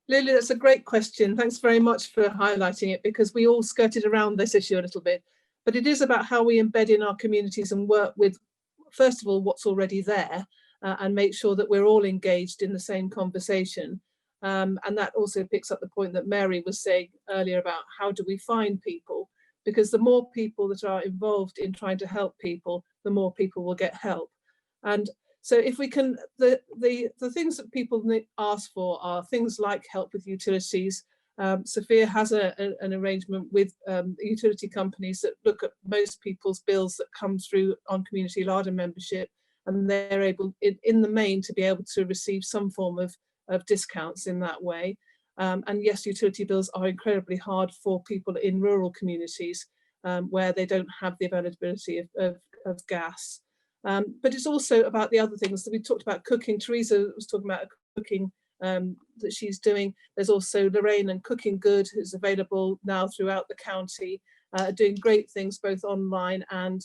Lulu, that's a great question. Thanks very much for highlighting it, because we all skirted around this issue a little bit. But it is about how we embed in our communities and work with, first of all, what's already there, and make sure that we're all engaged in the same conversation. And that also picks up the point that Mary was saying earlier about how do we find people, because the more people that are involved in trying to help people, the more people will get help. And so if we can, the things that people ask for are things like help with utilities. Sophia has an arrangement with utility companies that look at most people's bills that come through on community larder membership, and they're able, in the main, to be able to receive some form of discounts in that way. And yes, utility bills are incredibly hard for people in rural communities where they don't have the availability of gas. But it's also about the other things that we talked about. Cooking, Theresa was talking about cooking that she's doing. There's also Lorraine and Cooking Good, who's available now throughout the county, doing great things both online and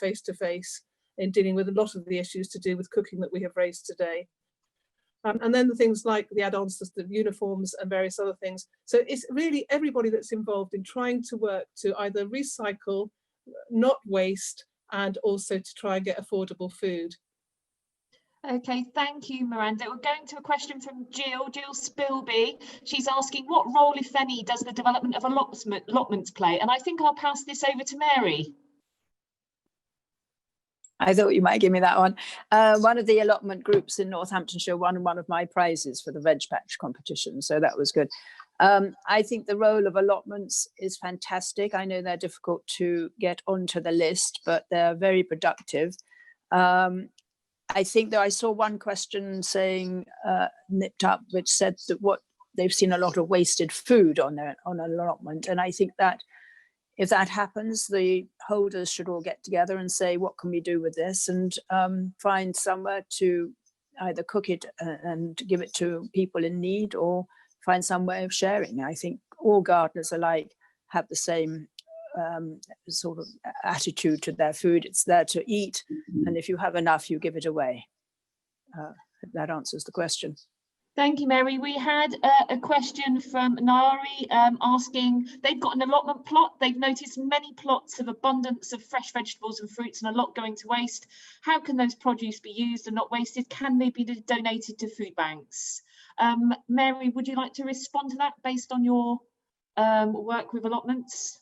face-to-face in dealing with a lot of the issues to do with cooking that we have raised today. And then the things like the add-ons, the uniforms and various other things. So it's really everybody that's involved in trying to work to either recycle, not waste, and also to try and get affordable food. Okay, thank you, Miranda. We're going to a question from Jill Spilby. She's asking, what role, if any, does the development of allotments play? And I think I'll pass this over to Mary. I thought you might give me that one. One of the allotment groups in Northamptonshire won one of my prizes for the veg patch competition, so that was good. I think the role of allotments is fantastic. I know they're difficult to get onto the list, but they're very productive. I think that I saw one question saying, nipped up, which said that what they've seen a lot of wasted food on an allotment, and I think that if that happens, the holders should all get together and say, what can we do with this, and find somewhere to either cook it and give it to people in need, or find some way of sharing. I think all gardeners alike have the same sort of attitude to their food. It's there to eat, and if you have enough, you give it away. That answers the question. Thank you, Mary. We had a question from Nari asking, they've got an allotment plot. They've noticed many plots of abundance of fresh vegetables and fruits and a lot going to waste. How can those produce be used and not wasted? Can they be donated to food banks? Mary, would you like to respond to that based on your work with allotments?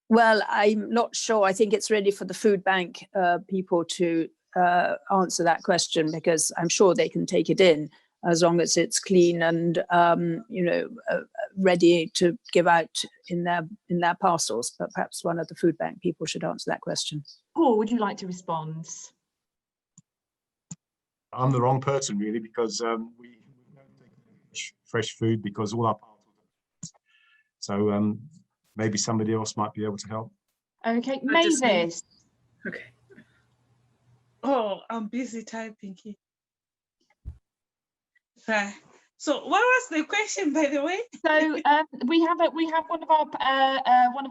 Well, I'm not sure. I think it's really for the food bank people to answer that question, because I'm sure they can take it in as long as it's clean and ready to give out in their parcels. But perhaps one of the food bank people should answer that question. Paul, would you like to respond? I'm the wrong person, really, because we don't take fresh food because all our parcels. So maybe somebody else might be able to help. Okay, Mavis. Okay. Oh, I'm busy typing here. Right. So what was the question, by the way? So we have one of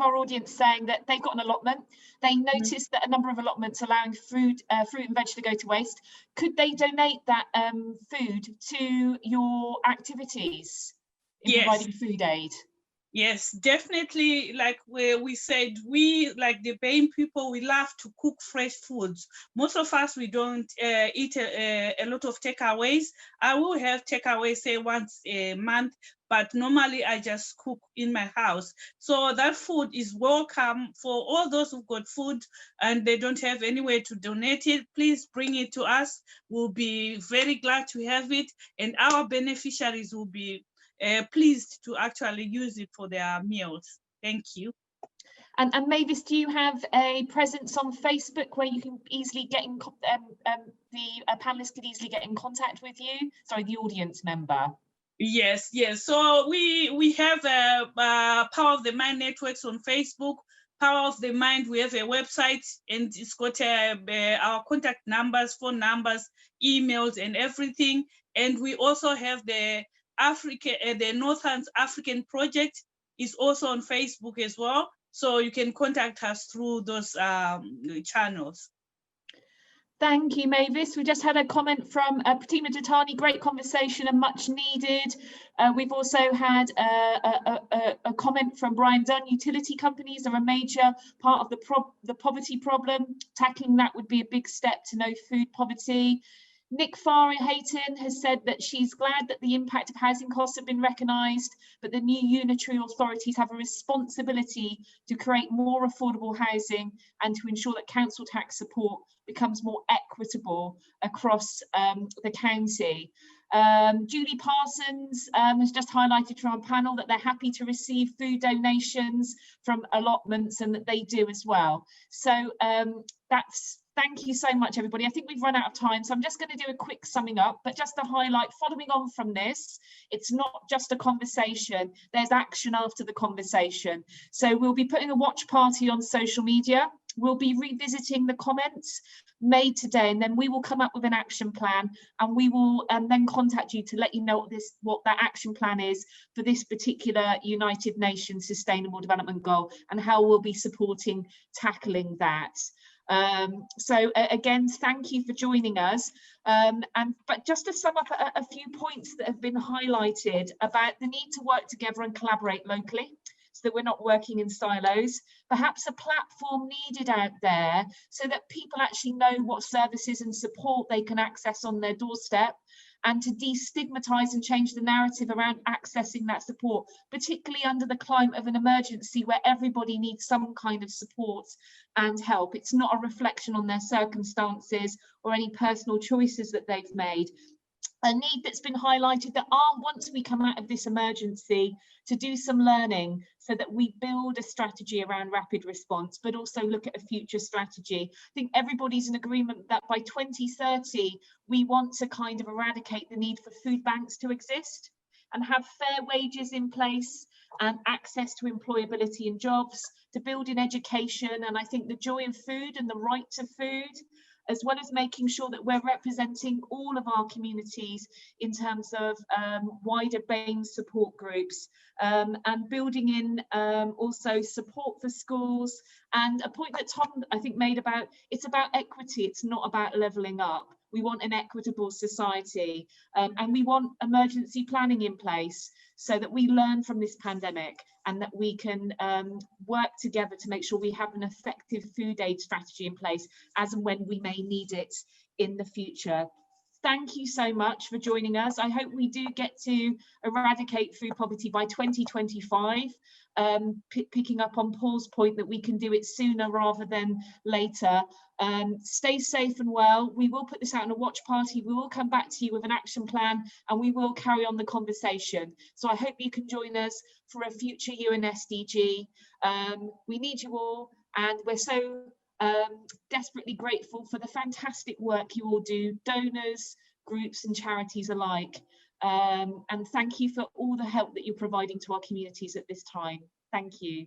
our audience saying that they've got an allotment. They noticed that a number of allotments allowing fruit and veg to go to waste. Could they donate that food to your activities in providing food aid? Yes, definitely. Like we said, we, like the Bain people, we love to cook fresh foods. Most of us, we don't eat a lot of takeaways. I will have takeaways, say once a month, but normally I just cook in my house. So that food is welcome for all those who've got food and they don't have anywhere to donate it. Please bring it to us. We'll be very glad to have it, and our beneficiaries will be pleased to actually use it for their meals. Thank you. And Mavis, do you have a presence on Facebook where you can easily get in, the panelists could easily get in contact with you? Sorry, the audience member. Yes, yes. So we have Power of the Mind networks on Facebook. Power of the Mind, we have a website, and it's got our contact numbers, phone numbers, emails, and everything. And we also have the Northern African Project is also on Facebook as well. So you can contact us through those channels. Thank you, Mavis. We just had a comment from Pratima Datani, great conversation and much needed. We've also had a comment from Brian Dunn, utility companies are a major part of the poverty problem. Tackling that would be a big step to no food poverty. Nick Farrer-Hayton has said that she's glad that the impact of housing costs have been recognised, but the new unitary authorities have a responsibility to create more affordable housing and to ensure that council tax support becomes more equitable across the county. Julie Parsons has just highlighted to our panel that they're happy to receive food donations from allotments and that they do as well. So thank you so much, everybody. I think we've run out of time, so I'm just going to do a quick summing up, but just to highlight, following on from this, it's not just a conversation, there's action after the conversation. So we'll be putting a watch party on social media. We'll be revisiting the comments made today, and then we will come up with an action plan, and we will then contact you to let you know what that action plan is for this particular United Nations Sustainable Development Goal and how we'll be supporting tackling that. So again, thank you for joining us. But just to sum up a few points that have been highlighted about the need to work together and collaborate locally, so that we're not working in silos, perhaps a platform needed out there so that people actually know what services and support they can access on their doorstep, and to destigmatise and change the narrative around accessing that support, particularly under the climate of an emergency where everybody needs some kind of support and help. It's not a reflection on their circumstances or any personal choices that they've made. A need that's been highlighted that once we come out of this emergency, to do some learning so that we build a strategy around rapid response, but also look at a future strategy. I think everybody's in agreement that by 2030, we want to kind of eradicate the need for food banks to exist and have fair wages in place and access to employability and jobs, to build in education. And I think the joy of food and the right to food, as well as making sure that we're representing all of our communities in terms of wider BAME support groups, and building in also support for schools. And a point that Tom, I think, made about, it's about equity, it's not about levelling up. We want an equitable society, and we want emergency planning in place so that we learn from this pandemic and that we can work together to make sure we have an effective food aid strategy in place as and when we may need it in the future. Thank you so much for joining us. I hope we do get to eradicate food poverty by 2025, picking up on Paul's point that we can do it sooner rather than later. Stay safe and well. We will put this out in a watch party. We will come back to you with an action plan, and we will carry on the conversation. So I hope you can join us for a future UN SDG. We need you all, and we're so desperately grateful for the fantastic work you all do, donors, groups and charities alike. And thank you for all the help that you're providing to our communities at this time. Thank you.